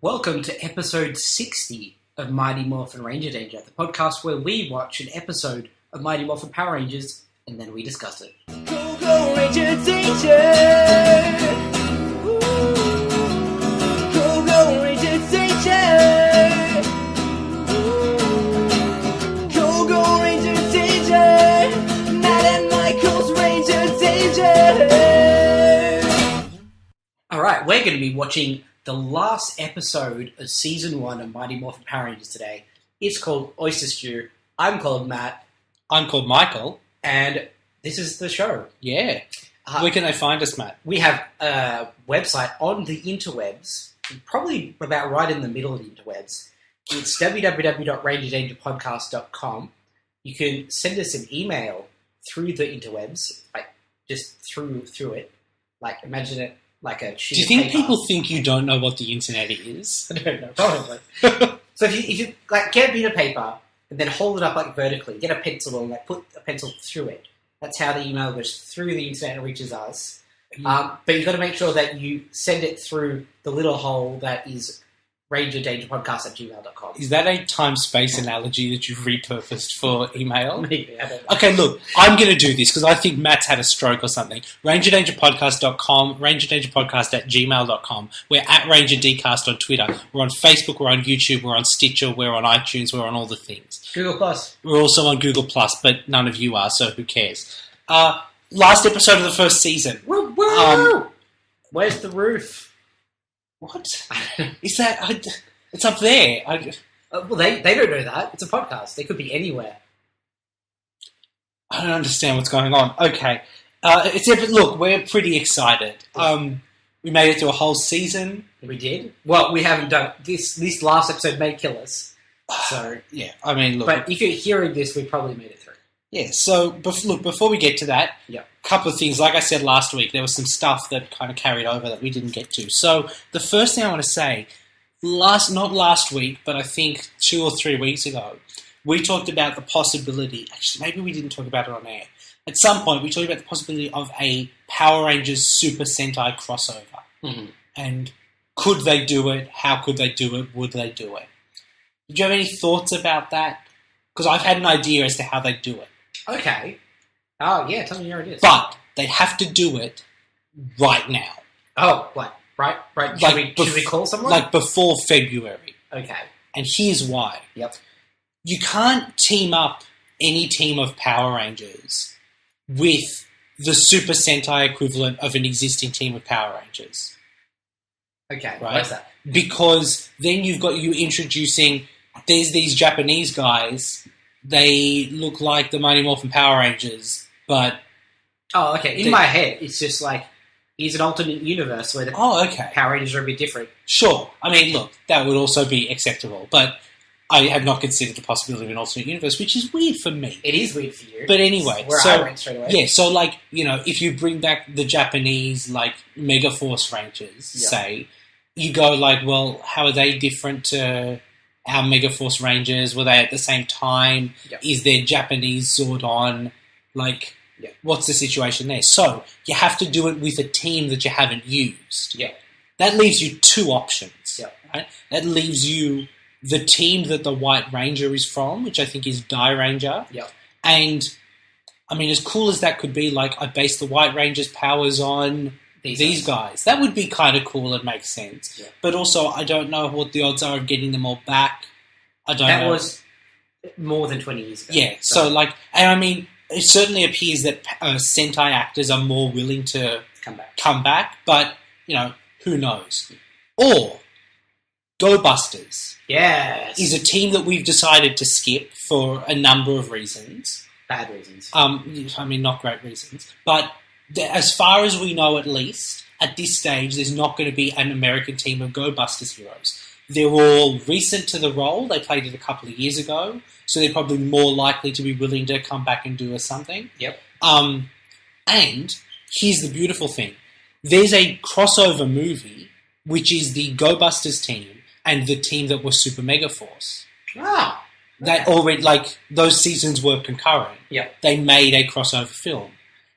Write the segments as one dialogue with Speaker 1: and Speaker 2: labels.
Speaker 1: Welcome to episode 60 of Mighty Morphin Ranger Danger, the podcast where we watch an episode of Mighty Morphin Power Rangers and then we discuss it.
Speaker 2: Go, go, Ranger Danger! Go, go, Ranger Danger! Go, go, Ranger Danger! Matt and Michael's Ranger Danger!
Speaker 1: Alright, we're going to be watching the last episode of Season 1 of Mighty Morphin Power Rangers today. It's called OYSTER STEW. I'm called Matt.
Speaker 3: I'm called Michael.
Speaker 1: And this is the show.
Speaker 3: Yeah. Where can they find us, Matt?
Speaker 1: We have a website on the interwebs, probably about right in the middle of the interwebs. It's www.rangerdangerpodcast.com. You can send us an email through the interwebs, like just through it. Like imagine it like a sheet
Speaker 3: Do you
Speaker 1: of
Speaker 3: think
Speaker 1: paper.
Speaker 3: people think you don't know what the internet is?
Speaker 1: I don't know, probably. So if you like get a bit of paper and then hold it up like vertically, get a pencil and like put a pencil through it. That's how the email goes through the internet and reaches us. But you've got to make sure that you send it through the little hole that is rangerdangerpodcast@gmail.com.
Speaker 3: Is that a time-space analogy that you've repurposed for email?
Speaker 1: Maybe, I don't know.
Speaker 3: Okay, look, I'm going to do this because I think Matt's had a stroke or something. rangerdangerpodcast.com, rangerdangerpodcast@gmail.com. We're at RangerDcast on Twitter. We're on Facebook, we're on YouTube, we're on Stitcher, we're on iTunes, we're on all the things.
Speaker 1: Google Plus.
Speaker 3: We're also on Google Plus, but none of you are, so who cares? Last episode of the first season.
Speaker 1: Woo, woo! Where's the roof?
Speaker 3: What? Is that... it's up there.
Speaker 1: Well, they don't know that. It's a podcast. They could be anywhere.
Speaker 3: I don't understand what's going on. Okay. Look, we're pretty excited. We made it to a whole season.
Speaker 1: We did. Well, we haven't done it. This last episode may kill us. So,
Speaker 3: yeah, I mean, look.
Speaker 1: but if you're hearing this, we probably made it through.
Speaker 3: Yeah, so, before we get to that,
Speaker 1: Yeah.
Speaker 3: a couple of things. Like I said last week, there was some stuff that kind of carried over that we didn't get to. So, the first thing I want to say, not last week, but I think 2 or 3 weeks ago, we talked about the possibility, actually, maybe we didn't talk about it on air. At some point, we talked about the possibility of a Power Rangers Super Sentai crossover.
Speaker 1: Mm-hmm.
Speaker 3: And could they do it? How could they do it? Would they do it? Did you have any thoughts about that? Because I've had an idea as to how they do it.
Speaker 1: Okay. Oh, yeah, tell me your ideas.
Speaker 3: But they have to do it right now.
Speaker 1: Oh, right. Should we call someone?
Speaker 3: Like before February.
Speaker 1: Okay.
Speaker 3: And here's why.
Speaker 1: Yep.
Speaker 3: You can't team up any team of Power Rangers with the Super Sentai equivalent of an existing team of Power Rangers.
Speaker 1: Okay,
Speaker 3: Right?
Speaker 1: what's that?
Speaker 3: Because then you've got you introducing... There's these Japanese guys. They look like the Mighty Morphin Power Rangers, but...
Speaker 1: Oh, okay. In my head, it's just like, here's an alternate universe where the Power Rangers are a bit different.
Speaker 3: Sure. I mean, look, that would also be acceptable, but I have not considered the possibility of an alternate universe, which is weird for me.
Speaker 1: It is weird for you.
Speaker 3: But anyway,
Speaker 1: where I went straight away.
Speaker 3: Yeah, so like, if you bring back the Japanese, like, Mega Force Rangers, say, you go like, well, how are they different to our Mega Force Rangers? Were they at the same time?
Speaker 1: Yep.
Speaker 3: Is there Japanese Zordon? Like, what's the situation there? So, you have to do it with a team that you haven't used.
Speaker 1: Yeah.
Speaker 3: That leaves you two options.
Speaker 1: Yeah.
Speaker 3: Right? That leaves you the team that the White Ranger is from, which I think is Die Ranger.
Speaker 1: Yeah.
Speaker 3: And, I mean, as cool as that could be, like, I base the White Ranger's powers on these guys. That would be kind of cool and make sense. Yeah. But also, I don't know what the odds are of getting them all back. I don't know.
Speaker 1: That was more than 20 years ago.
Speaker 3: Yeah, so like, and I mean, it certainly appears that Sentai actors are more willing to come back, but, who knows? Or, Go Busters.
Speaker 1: Yes.
Speaker 3: Is a team that we've decided to skip for a number of reasons.
Speaker 1: Bad reasons.
Speaker 3: I mean, not great reasons. But as far as we know, at least, at this stage, there's not going to be an American team of Go Busters heroes. They're all recent to the role. They played it a couple of years ago, so they're probably more likely to be willing to come back and do something.
Speaker 1: Yep.
Speaker 3: And here's the beautiful thing. There's a crossover movie, which is the Go Busters team and the team that was Super Mega Force.
Speaker 1: Ah.
Speaker 3: That already, like, those seasons were concurrent.
Speaker 1: Yep.
Speaker 3: They made a crossover film.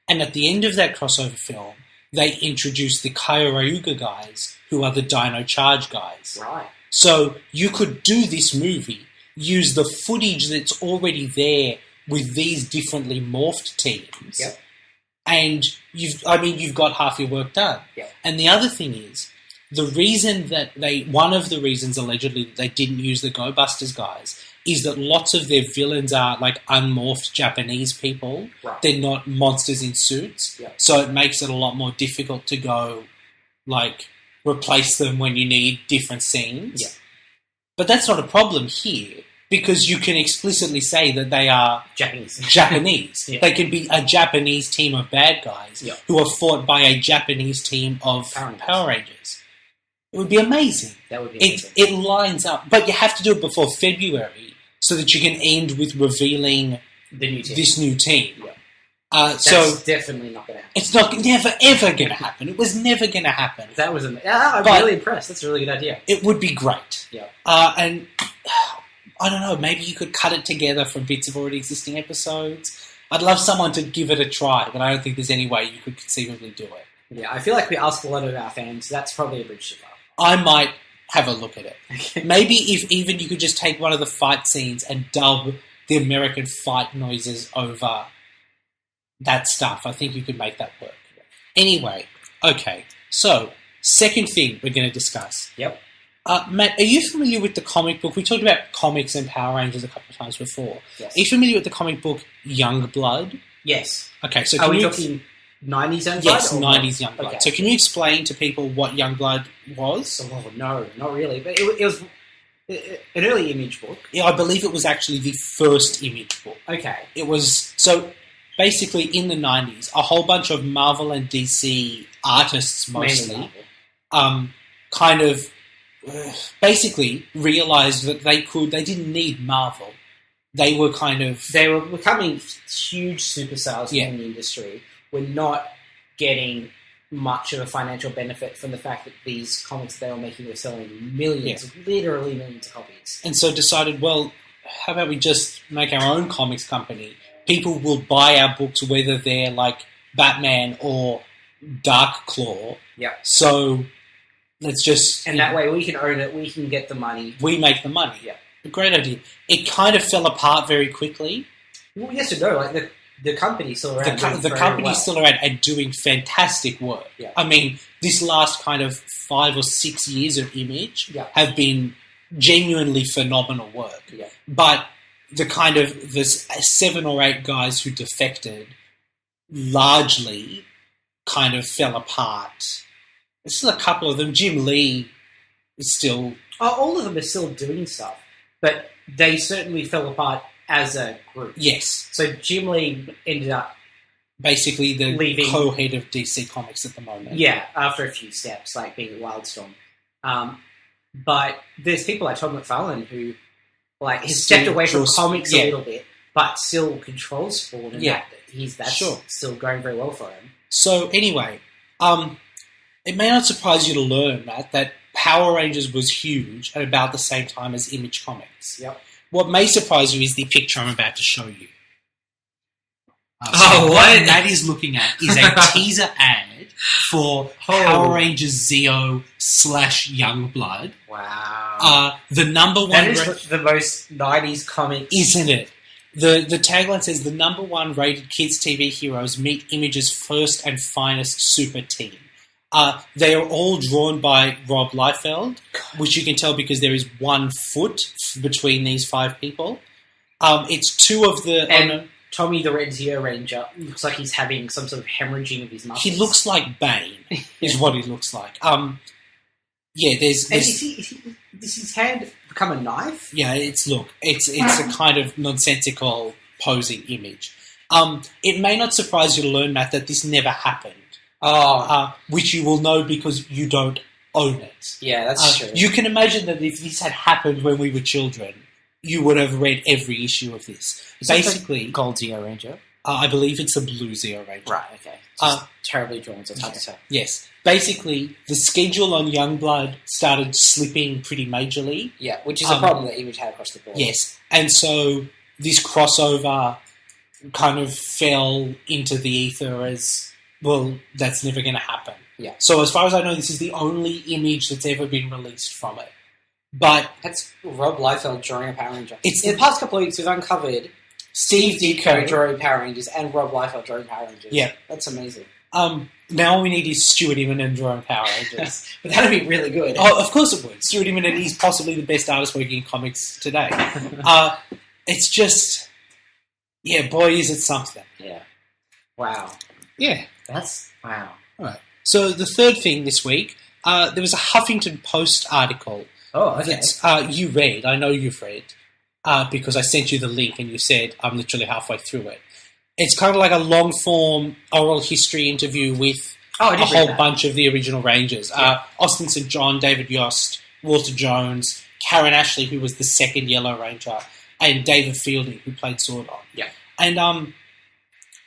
Speaker 3: And at the end of that crossover film, they introduced the Kyoryuga guys, who are the Dino Charge guys.
Speaker 1: Right.
Speaker 3: So you could do this movie, use the footage that's already there with these differently morphed teams,
Speaker 1: Yep.
Speaker 3: and you've got half your work done.
Speaker 1: Yep.
Speaker 3: And the other thing is, one of the reasons allegedly that they didn't use the Go Busters guys is that lots of their villains are like unmorphed Japanese people.
Speaker 1: Right.
Speaker 3: They're not monsters in suits.
Speaker 1: Yep.
Speaker 3: So it makes it a lot more difficult to go, like, replace them when you need different scenes.
Speaker 1: Yeah.
Speaker 3: But that's not a problem here, because you can explicitly say that they are
Speaker 1: Japanese.
Speaker 3: Japanese.
Speaker 1: Yeah.
Speaker 3: They can be a Japanese team of bad guys
Speaker 1: Yeah.
Speaker 3: who are fought by a Japanese team of
Speaker 1: Power Rangers.
Speaker 3: Power Rangers. It would be amazing.
Speaker 1: That would be
Speaker 3: It,
Speaker 1: amazing.
Speaker 3: it lines up. But you have to do it before February so that you can end with revealing
Speaker 1: The new team.
Speaker 3: this new team.
Speaker 1: Yeah.
Speaker 3: So
Speaker 1: That's definitely not going to happen.
Speaker 3: it's never ever going to happen. It was never going to happen.
Speaker 1: That was I'm
Speaker 3: But-
Speaker 1: really impressed. That's a really good idea.
Speaker 3: It would be great.
Speaker 1: Yeah.
Speaker 3: And I don't know, maybe you could cut it together from bits of already existing episodes. I'd love someone to give it a try, but I don't think there's any way you could conceivably do it.
Speaker 1: Yeah, I feel like we ask a lot of our fans. That's probably a bridge too far.
Speaker 3: I might have a look at it.
Speaker 1: Okay.
Speaker 3: Maybe if even you could just take one of the fight scenes and dub the American fight noises over that stuff. I think you could make that work. Anyway, okay. So, second thing we're going to discuss.
Speaker 1: Yep.
Speaker 3: Matt, are you familiar with the comic book? We talked about comics and Power Rangers a couple of times before.
Speaker 1: Yes.
Speaker 3: Are you familiar with the comic book Youngblood?
Speaker 1: Yes.
Speaker 3: Okay, so
Speaker 1: Are
Speaker 3: can
Speaker 1: we
Speaker 3: you...
Speaker 1: talking 90s Youngblood?
Speaker 3: Yes,
Speaker 1: or
Speaker 3: 90s Youngblood.
Speaker 1: Okay.
Speaker 3: So can you explain to people what Youngblood was?
Speaker 1: Oh, no, not really. But it was an early image book.
Speaker 3: Yeah, I believe it was actually the first image book.
Speaker 1: Okay.
Speaker 3: It was, so basically in the 90s, a whole bunch of Marvel and DC artists
Speaker 1: Mainly
Speaker 3: mostly
Speaker 1: Marvel.
Speaker 3: kind of basically realised that they didn't need Marvel. They were kind of...
Speaker 1: They were becoming huge superstars
Speaker 3: Yeah.
Speaker 1: in the industry. We're not getting much of a financial benefit from the fact that these comics they were making were selling millions, literally millions of copies.
Speaker 3: And so decided, well, how about we just make our own comics company? People will buy our books whether they're like Batman or Dark Claw.
Speaker 1: Yeah.
Speaker 3: So let's just...
Speaker 1: And that way we can own it, we can get the money.
Speaker 3: we make the money.
Speaker 1: Yeah.
Speaker 3: A great idea. It kind of fell apart very quickly.
Speaker 1: Well, yes and no. Like the company's still around. doing
Speaker 3: The
Speaker 1: very
Speaker 3: company's
Speaker 1: well.
Speaker 3: still around and doing fantastic work.
Speaker 1: Yeah.
Speaker 3: I mean, this last kind of 5 or 6 years of Image
Speaker 1: Yeah.
Speaker 3: have been genuinely phenomenal work.
Speaker 1: Yeah.
Speaker 3: But the 7 or 8 guys who defected largely kind of fell apart. There's still a couple of them. Jim Lee is still...
Speaker 1: All of them are still doing stuff, but they certainly fell apart as a group.
Speaker 3: Yes.
Speaker 1: So Jim Lee ended up,
Speaker 3: Basically the
Speaker 1: Leaving.
Speaker 3: co-head of DC Comics at the moment.
Speaker 1: yeah, after a few steps, like being at Wildstorm. But there's people like Todd McFarlane who, like, has
Speaker 3: Still
Speaker 1: stepped away from
Speaker 3: draws-
Speaker 1: comics
Speaker 3: yeah.
Speaker 1: a little bit, but still controls Spawn, and
Speaker 3: Yeah.
Speaker 1: that's
Speaker 3: Sure.
Speaker 1: still going very well for him.
Speaker 3: So anyway, it may not surprise you to learn, Matt, that Power Rangers was huge at about the same time as Image Comics.
Speaker 1: Yep.
Speaker 3: What may surprise you is the picture I'm about to show you.
Speaker 1: Oh,
Speaker 3: what
Speaker 1: what?
Speaker 3: Matt is looking at is a teaser ad for Power Rangers Zeo / Youngblood.
Speaker 1: Wow.
Speaker 3: The number one...
Speaker 1: That is the most 90s comics.
Speaker 3: Isn't it? The tagline says, the number 1 rated kids TV heroes meet Image's first and finest super team. They are all drawn by Rob Liefeld, which you can tell because there is 1 foot between these 5 people. It's 2 of the...
Speaker 1: And Tommy the Red Zeo Ranger looks like he's having some sort of hemorrhaging of his muscles.
Speaker 3: he looks like Bane, is what he looks like. There's
Speaker 1: And does his hand become a knife?
Speaker 3: Yeah, it's a kind of nonsensical posing image. It may not surprise you to learn, Matt, that this never happened. Which you will know because you don't own it.
Speaker 1: Yeah, that's true.
Speaker 3: You can imagine that if this had happened when we were children, you would have read every issue of this. Basically,
Speaker 1: Gold Zeo Ranger.
Speaker 3: I believe it's a blue Zeo Ranger.
Speaker 1: Right, okay. Just terribly drawn, so it's hard to tell.
Speaker 3: Yes. Basically, the schedule on Youngblood started slipping pretty majorly.
Speaker 1: Yeah, which is a problem that Image had across the board.
Speaker 3: Yes. And so this crossover kind of fell into the ether as well, that's never going to happen.
Speaker 1: Yeah.
Speaker 3: So as far as I know, this is the only image that's ever been released from it. But
Speaker 1: That's Rob Liefeld drawing a Power Ranger.
Speaker 3: It's
Speaker 1: In the past couple of weeks, we've uncovered Steve Ditko drawing Power Rangers and Rob Liefeld drawing Power Rangers.
Speaker 3: Yeah.
Speaker 1: That's amazing.
Speaker 3: now all we need is Stuart Immonen drawing Power Rangers.
Speaker 1: But that'd be really good.
Speaker 3: Oh, of course it would. Stuart Immonen is possibly the best artist working in comics today. It's just, yeah, boy, is it something.
Speaker 1: Yeah. Wow.
Speaker 3: Yeah.
Speaker 1: That's, wow.
Speaker 3: All right. So the third thing this week, there was a Huffington Post article
Speaker 1: Oh, okay.
Speaker 3: that you read. I know you've read because I sent you the link and you said I'm literally halfway through it. It's kind of like a long-form oral history interview with
Speaker 1: Oh, I
Speaker 3: a
Speaker 1: did read
Speaker 3: whole
Speaker 1: that.
Speaker 3: bunch of the original Rangers. Austin St. John, David Yost, Walter Jones, Karen Ashley, who was the second Yellow Ranger, and David Fielding, who played Zordon.
Speaker 1: Yeah.
Speaker 3: And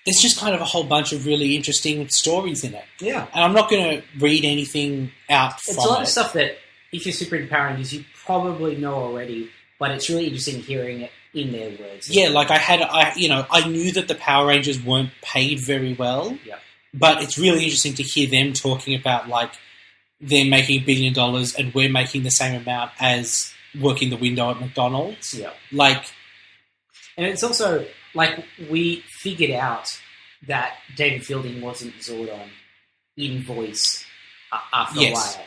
Speaker 3: there's just kind of a whole bunch of really interesting stories in it.
Speaker 1: Yeah.
Speaker 3: And I'm not going to read anything out from
Speaker 1: It's a lot
Speaker 3: it.
Speaker 1: of stuff that, if you're super into Power Rangers, you probably know already, but it's really interesting hearing it in their words.
Speaker 3: Yeah, like I knew that the Power Rangers weren't paid very well.
Speaker 1: Yeah.
Speaker 3: But it's really interesting to hear them talking about, like, they're making $1 billion and we're making the same amount as working the window at McDonald's.
Speaker 1: Yeah.
Speaker 3: Like,
Speaker 1: And it's also, like, we figured out that David Fielding wasn't Zordon in voice after
Speaker 3: Yes.
Speaker 1: a while.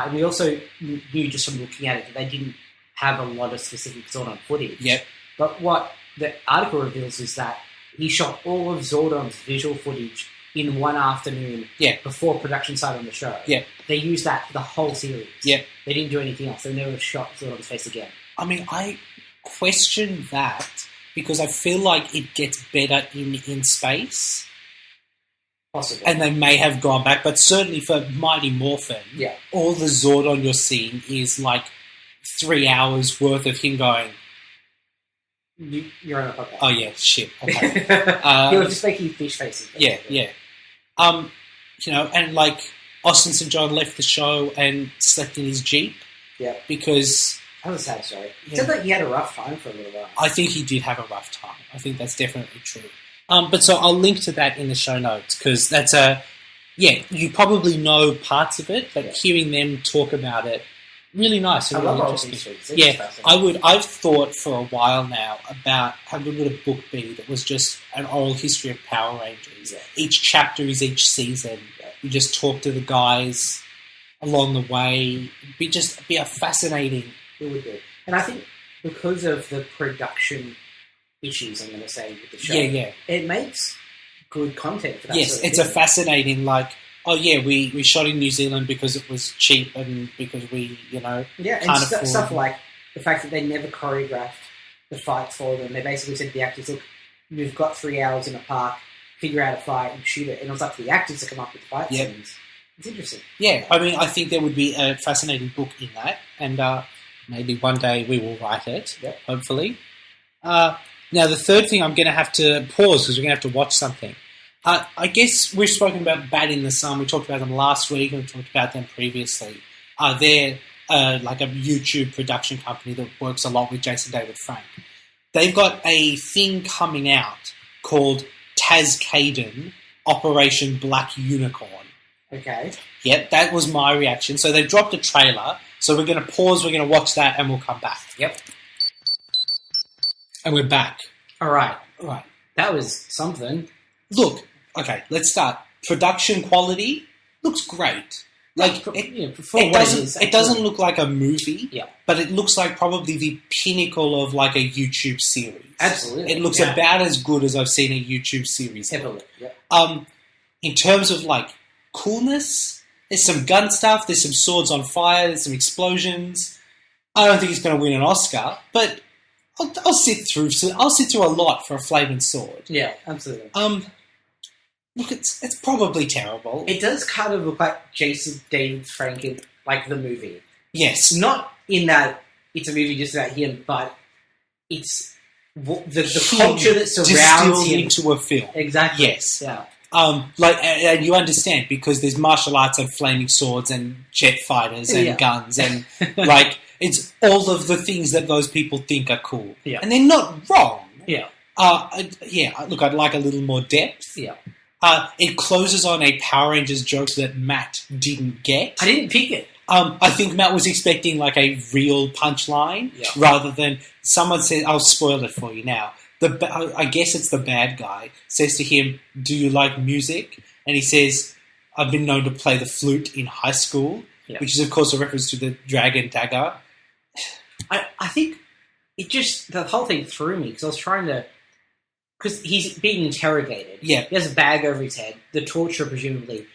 Speaker 1: And we also knew just from looking at it that they didn't have a lot of specific Zordon footage.
Speaker 3: Yep.
Speaker 1: But what the article reveals is that he shot all of Zordon's visual footage in one afternoon before production started on the show.
Speaker 3: Yeah.
Speaker 1: They used that for the whole series.
Speaker 3: Yeah.
Speaker 1: They didn't do anything else. They never shot Zordon's face again.
Speaker 3: I mean, I question that because I feel like it gets better in space.
Speaker 1: Possibly.
Speaker 3: And they may have gone back, but certainly for Mighty Morphin, all the Zordon you're seeing is like 3 hours worth of him going,
Speaker 1: You're on a podcast.
Speaker 3: oh yeah, shit, okay.
Speaker 1: He was just making fish faces.
Speaker 3: Yeah, yeah. And like Austin St. John left the show and slept in his Jeep.
Speaker 1: Yeah.
Speaker 3: Because
Speaker 1: That was a sad story. It
Speaker 3: Yeah.
Speaker 1: sounded like he had a rough time for a little while.
Speaker 3: I think he did have a rough time. I think that's definitely true. But so I'll link to that in the show notes because that's you probably know parts of it, but hearing them talk about it, really nice and
Speaker 1: I
Speaker 3: really
Speaker 1: love
Speaker 3: interesting.
Speaker 1: history.
Speaker 3: Yeah, I've thought for a while now about how good would a book be that was just an oral history of Power Rangers.
Speaker 1: Yeah.
Speaker 3: Each chapter is each season. You just talk to the guys along the way. It'd be a fascinating.
Speaker 1: It would be. And I think because of the production issues, I'm going to say, with the show, it makes good content for that
Speaker 3: Yes,
Speaker 1: sort of
Speaker 3: it's a
Speaker 1: thing.
Speaker 3: fascinating, like, oh yeah, we shot in New Zealand because it was cheap and because we,
Speaker 1: Yeah, and
Speaker 3: can't afford.
Speaker 1: stuff like the fact that they never choreographed the fights for them. They basically said to the actors, look, we've got 3 hours in a park, figure out a fight and shoot it. And it was up to the actors to come up with the fight scenes. It's interesting.
Speaker 3: Yeah, I mean, I think there would be a fascinating book in that, and maybe one day we will write it, hopefully. Now, the third thing I'm going to have to pause because we're going to have to watch something. I guess we've spoken about Bad in the Sun. We talked about them last week and we talked about them previously. They're like a YouTube production company that works a lot with Jason David Frank. They've got a thing coming out called Taz Caden Operation Black Unicorn.
Speaker 1: Okay.
Speaker 3: Yep, that was my reaction. So they've dropped a trailer. So we're going to pause, we're going to watch that, and we'll come back.
Speaker 1: Yep.
Speaker 3: And we're back.
Speaker 1: All right.
Speaker 3: All right.
Speaker 1: That was something.
Speaker 3: Look, okay, let's start. Production quality looks great. Like, it doesn't look like a movie, but it looks like probably the pinnacle of like a YouTube series.
Speaker 1: Absolutely.
Speaker 3: It looks about as good as I've seen a YouTube series.
Speaker 1: Heavily, yeah.
Speaker 3: In terms of like coolness, there's some gun stuff, there's some swords on fire, there's some explosions. I don't think he's going to win an Oscar, but I'll sit through a lot for a flaming sword.
Speaker 1: Yeah, absolutely.
Speaker 3: Look, it's probably terrible.
Speaker 1: It does kind of look like Jason David Frank in, like, the movie.
Speaker 3: Yes.
Speaker 1: Not in that it's a movie just about him, but it's the culture that surrounds
Speaker 3: distilled
Speaker 1: him.
Speaker 3: into a film.
Speaker 1: Exactly.
Speaker 3: Yes.
Speaker 1: Yeah.
Speaker 3: And you understand because there's martial arts and flaming swords and jet fighters and guns and like it's all of the things that those people think are cool.
Speaker 1: Yeah.
Speaker 3: And they're not wrong.
Speaker 1: Yeah.
Speaker 3: Look, I'd like a little more depth.
Speaker 1: Yeah.
Speaker 3: It closes on a Power Rangers joke that Matt didn't get.
Speaker 1: I didn't pick it.
Speaker 3: I think Matt was expecting like a real punchline rather than someone said, I'll spoil it for you now. I guess it's the bad guy says to him, do you like music? And he says, I've been known to play the flute in high school, which is of course a reference to the Dragon Dagger.
Speaker 1: I think it just, the whole thing threw me because I was trying to, because he's being interrogated.
Speaker 3: Yeah.
Speaker 1: He has a bag over his head. The torturer presumably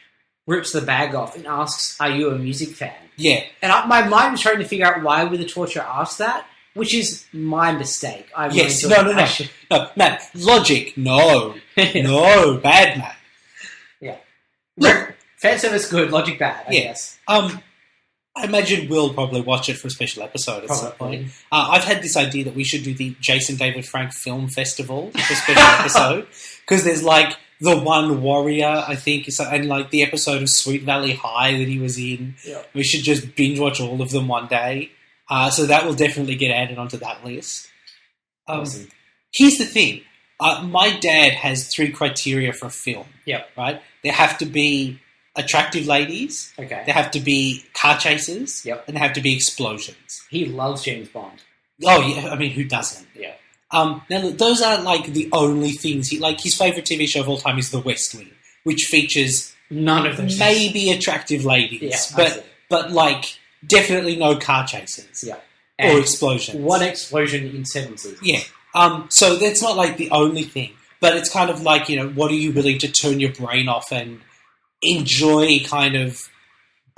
Speaker 1: rips the bag off and asks, are you a music fan?
Speaker 3: Yeah.
Speaker 1: And my mind was trying to figure out why would the torturer ask that, which is my mistake.
Speaker 3: No, Matt, logic, no. No, bad Matt.
Speaker 1: Yeah.
Speaker 3: Look,
Speaker 1: fan service good, logic bad, I guess.
Speaker 3: I imagine we'll probably watch it for a special episode at some point. I've had this idea that we should do the Jason David Frank Film Festival for a special episode, because there's like the One Warrior, I think, and like the episode of Sweet Valley High that he was in.
Speaker 1: Yeah.
Speaker 3: We should just binge watch all of them one day. So that will definitely get added onto that list.
Speaker 1: Awesome.
Speaker 3: Here's the thing. My dad has 3 criteria for a film.
Speaker 1: Yep.
Speaker 3: Right? There have to be attractive ladies.
Speaker 1: Okay.
Speaker 3: There have to be car chases.
Speaker 1: Yep.
Speaker 3: And there have to be explosions.
Speaker 1: He loves James Bond.
Speaker 3: Oh, yeah. I mean, who doesn't?
Speaker 1: Yeah.
Speaker 3: Now, look, those aren't like the only things. His favourite TV show of all time is The West Wing, which features
Speaker 1: none of those
Speaker 3: maybe attractive ladies,
Speaker 1: Yeah,
Speaker 3: but like definitely no car chases.
Speaker 1: Yeah.
Speaker 3: Or explosions.
Speaker 1: One explosion in 7 seasons.
Speaker 3: Yeah. So that's not like the only thing, but it's kind of like, what are you willing to turn your brain off and enjoy kind of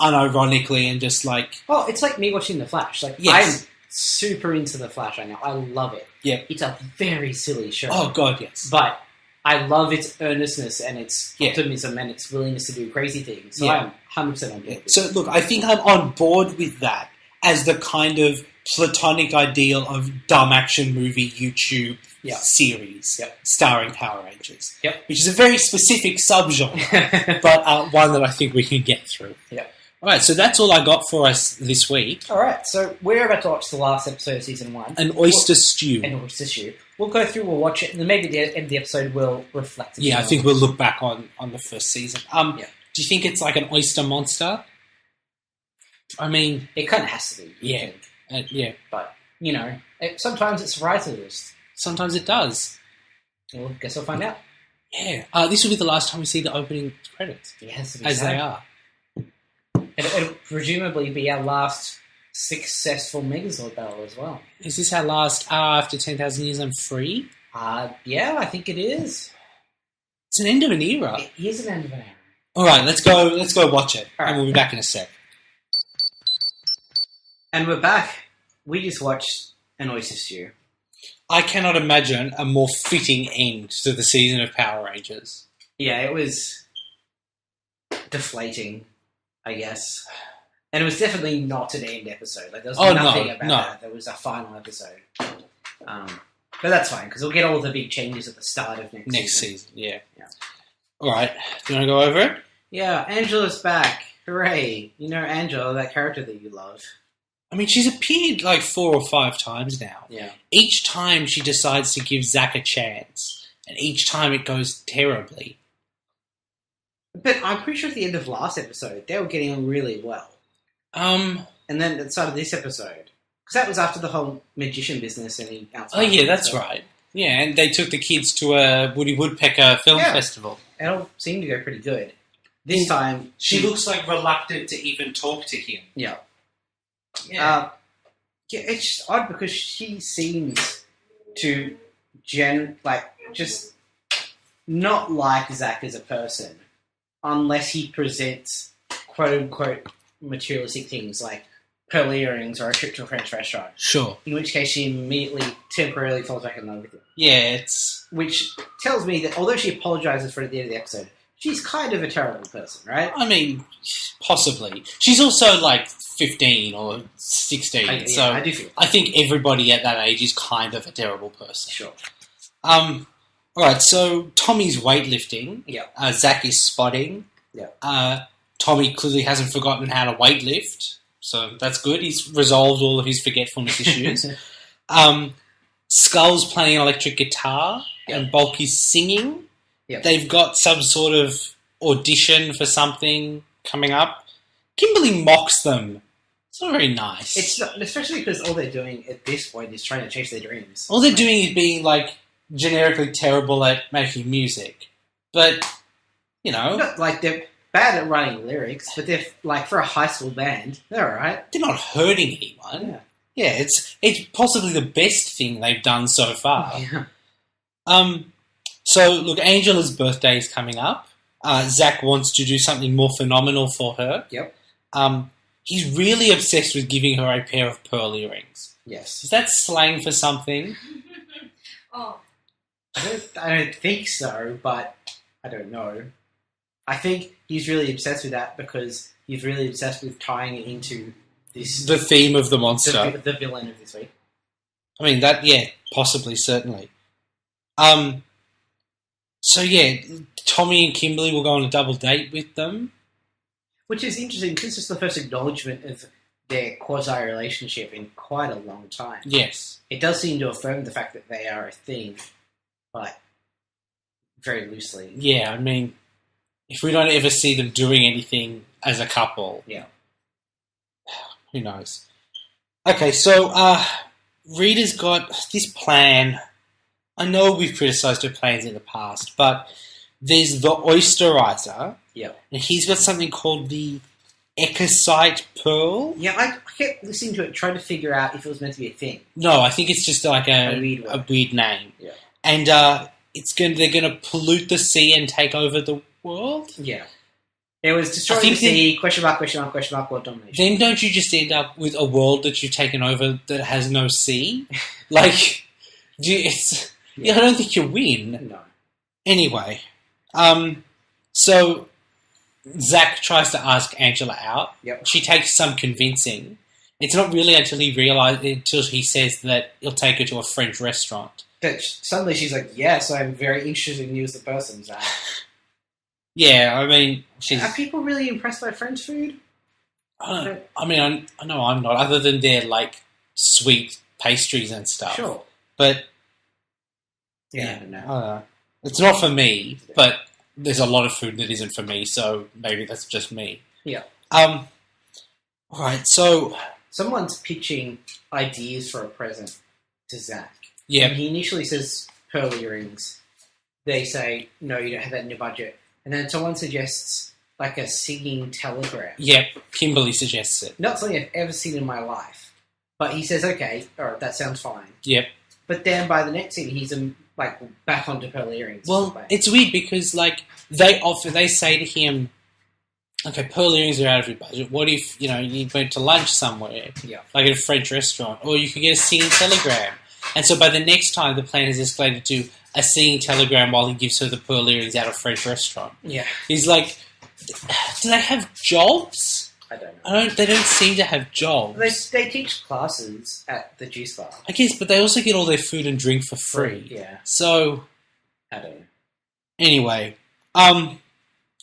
Speaker 3: unironically and just like...
Speaker 1: Oh, it's like me watching The Flash. Like,
Speaker 3: yes.
Speaker 1: I'm super into The Flash right now. I love it.
Speaker 3: Yeah.
Speaker 1: It's a very silly show.
Speaker 3: Oh, God, yes.
Speaker 1: But I love its earnestness and its optimism and its willingness to do crazy things. So I'm 100% on board.
Speaker 3: So, look, I think I'm on board with that as the kind of platonic ideal of dumb action movie YouTube series starring Power Rangers.
Speaker 1: Yep.
Speaker 3: Which is a very specific subgenre, but one that I think we can get through.
Speaker 1: Yeah.
Speaker 3: All right, so that's all I got for us this week.
Speaker 1: All right, so we're about to watch the last episode of Season 1.
Speaker 3: An oyster stew.
Speaker 1: An oyster stew. We'll go through, we'll watch it, and then maybe at the end of the episode we'll reflect.
Speaker 3: Yeah, I think we'll look back on the first season. Do you think it's like an oyster monster? I mean...
Speaker 1: It kind of has to be.
Speaker 3: Yeah. Yeah.
Speaker 1: But, sometimes it surprises us.
Speaker 3: Sometimes it does.
Speaker 1: Well, guess we'll find out.
Speaker 3: Yeah. This will be the last time we see the opening credits.
Speaker 1: It has to be
Speaker 3: as
Speaker 1: sad.
Speaker 3: they are.
Speaker 1: It'll presumably be our last successful Megazord battle as well.
Speaker 3: Is this our last after 10,000 years I'm free?
Speaker 1: Yeah, I think it is.
Speaker 3: It's an end of an era.
Speaker 1: It is an end of an era.
Speaker 3: All right, let's go watch it,
Speaker 1: All right.
Speaker 3: and we'll be back in a sec.
Speaker 1: And we're back. We just watched an oyster stew.
Speaker 3: I cannot imagine a more fitting end to the season of Power Rangers.
Speaker 1: Yeah, it was deflating, I guess. And it was definitely not an end episode. Like, there was nothing about that. There was a final episode. But that's fine, because we'll get all the big changes at the start of next season.
Speaker 3: Yeah. All right. Do you want to go over it?
Speaker 1: Yeah, Angela's back. Hooray. You know Angela, that character that you love.
Speaker 3: I mean, she's appeared like 4 or 5 times now.
Speaker 1: Yeah.
Speaker 3: Each time she decides to give Zack a chance, and each time it goes terribly.
Speaker 1: But I'm pretty sure at the end of last episode, they were getting on really well. And then at the start of this episode, because that was after the whole magician business and he outside.
Speaker 3: Oh, yeah, that's right. Yeah, and they took the kids to a Woody Woodpecker film festival.
Speaker 1: It all seemed to go pretty good. This time...
Speaker 3: She looks like reluctant to even talk to him.
Speaker 1: Yeah.
Speaker 3: Yeah.
Speaker 1: It's just odd because she seems to just not like Zack as a person unless he presents quote-unquote materialistic things like pearl earrings or a trip to a French restaurant.
Speaker 3: Sure.
Speaker 1: In which case she immediately, temporarily falls back in love with him.
Speaker 3: Yeah, it's...
Speaker 1: Which tells me that although she apologises for it at the end of the episode, she's kind of a terrible person, right?
Speaker 3: I mean, possibly. She's also like 15 or 16,
Speaker 1: I do feel
Speaker 3: I think everybody at that age is kind of a terrible person.
Speaker 1: Sure.
Speaker 3: Alright, so Tommy's weightlifting.
Speaker 1: Yeah.
Speaker 3: Zack is spotting.
Speaker 1: Yeah.
Speaker 3: Tommy clearly hasn't forgotten how to weightlift, so that's good. He's resolved all of his forgetfulness issues. Skull's playing an electric guitar, and Bulky's singing.
Speaker 1: Yep.
Speaker 3: They've got some sort of audition for something coming up. Kimberly mocks them. It's not very nice.
Speaker 1: It's not, especially because all they're doing at this point is trying to chase their dreams.
Speaker 3: All they're doing is being, like, generically terrible at making music. But, you know...
Speaker 1: Not like they're bad at writing lyrics, but they're, like, for a high school band, they're alright.
Speaker 3: They're not hurting anyone.
Speaker 1: Yeah.
Speaker 3: Yeah, it's possibly the best thing they've done so far.
Speaker 1: Yeah.
Speaker 3: So, look, Angela's birthday is coming up. Zach wants to do something more phenomenal for her.
Speaker 1: Yep.
Speaker 3: He's really obsessed with giving her a pair of pearl earrings.
Speaker 1: Yes.
Speaker 3: Is that slang for something?
Speaker 4: Oh,
Speaker 1: I don't think so, but I don't know. I think he's really obsessed with that because he's really obsessed with tying it into this...
Speaker 3: The theme of the monster.
Speaker 1: The villain of this week.
Speaker 3: I mean, possibly, certainly. So, yeah, Tommy and Kimberly will go on a double date with them.
Speaker 1: Which is interesting because it's the first acknowledgement of their quasi-relationship in quite a long time.
Speaker 3: Yes.
Speaker 1: It does seem to affirm the fact that they are a thing, but very loosely.
Speaker 3: Yeah, I mean, if we don't ever see them doing anything as a couple,
Speaker 1: Yeah.
Speaker 3: who knows? Okay, so Rita's got this plan. I know we've criticised her plans in the past, but there's the Oysterizer,
Speaker 1: Yeah.
Speaker 3: and he's got something called the Echosite Pearl.
Speaker 1: Yeah, I kept listening to it, trying to figure out if it was meant to be a thing.
Speaker 3: No, I think it's just like
Speaker 1: A weird
Speaker 3: a
Speaker 1: word.
Speaker 3: weird name.
Speaker 1: Yeah.
Speaker 3: And they're going to pollute the sea and take over the world?
Speaker 1: Yeah. It was destroying
Speaker 3: I
Speaker 1: the
Speaker 3: think
Speaker 1: sea, question mark, world domination.
Speaker 3: Then don't you just end up with a world that you've taken over that has no sea? Like, I don't think you win.
Speaker 1: No.
Speaker 3: Anyway, so Zach tries to ask Angela out.
Speaker 1: Yep.
Speaker 3: She takes some convincing. It's not really until he says that he'll take her to a French restaurant.
Speaker 1: But suddenly she's like, yes, I'm very interested in you as the person, Zach.
Speaker 3: Yeah, I mean,
Speaker 1: Are people really impressed by French food?
Speaker 3: I know I'm not, other than their, like, sweet pastries and stuff.
Speaker 1: Sure.
Speaker 3: But,
Speaker 1: Yeah, I don't know.
Speaker 3: it's not for me, but there's a lot of food that isn't for me, so maybe that's just me.
Speaker 1: Yeah.
Speaker 3: Alright, so...
Speaker 1: Someone's pitching ideas for a present to Zach.
Speaker 3: Yeah.
Speaker 1: And he initially says pearl earrings. They say, no, you don't have that in your budget. And then someone suggests, like, a singing telegram.
Speaker 3: Yep, Kimberly suggests it.
Speaker 1: Not something I've ever seen in my life. But he says, okay, alright, that sounds fine.
Speaker 3: Yep.
Speaker 1: But then by the next scene, he's, like, back onto pearl earrings.
Speaker 3: Well, it's weird because, like, they say to him, okay, pearl earrings are out of your budget. What if, you went to lunch somewhere,
Speaker 1: Yeah.
Speaker 3: like at a French restaurant, or you could get a singing telegram. And so by the next time, the plan has escalated to a singing telegram while he gives her the pearl earrings at a French restaurant.
Speaker 1: Yeah.
Speaker 3: He's like, do they have jobs?
Speaker 1: I don't know.
Speaker 3: They don't seem to have jobs.
Speaker 1: They teach classes at the juice bar.
Speaker 3: I guess, but they also get all their food and drink for free.
Speaker 1: Yeah.
Speaker 3: So,
Speaker 1: I don't know.
Speaker 3: anyway,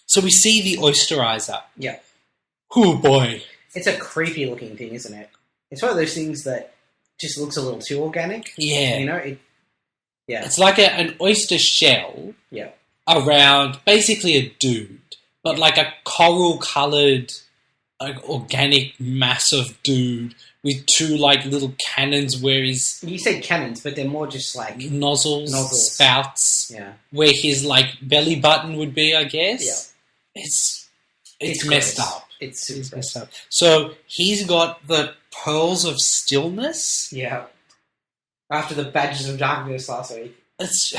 Speaker 3: so we see the Oysterizer.
Speaker 1: Yeah.
Speaker 3: Oh boy.
Speaker 1: It's a creepy looking thing, isn't it? It's one of those things that just looks a little too organic.
Speaker 3: Yeah.
Speaker 1: Yeah.
Speaker 3: It's like an oyster shell
Speaker 1: Yeah.
Speaker 3: around basically a dude, but like a coral-coloured, like, organic mass of dude with two, like, little cannons where his
Speaker 1: You say cannons, but they're more just like...
Speaker 3: nozzles, spouts,
Speaker 1: Yeah.
Speaker 3: where his, like, belly button would be, I guess.
Speaker 1: Yeah.
Speaker 3: It's messed
Speaker 1: gross.
Speaker 3: up.
Speaker 1: It's
Speaker 3: It's
Speaker 1: super
Speaker 3: messed up. So he's got the pearls of stillness.
Speaker 1: Yeah. After the Badges of Darkness last week.
Speaker 3: It's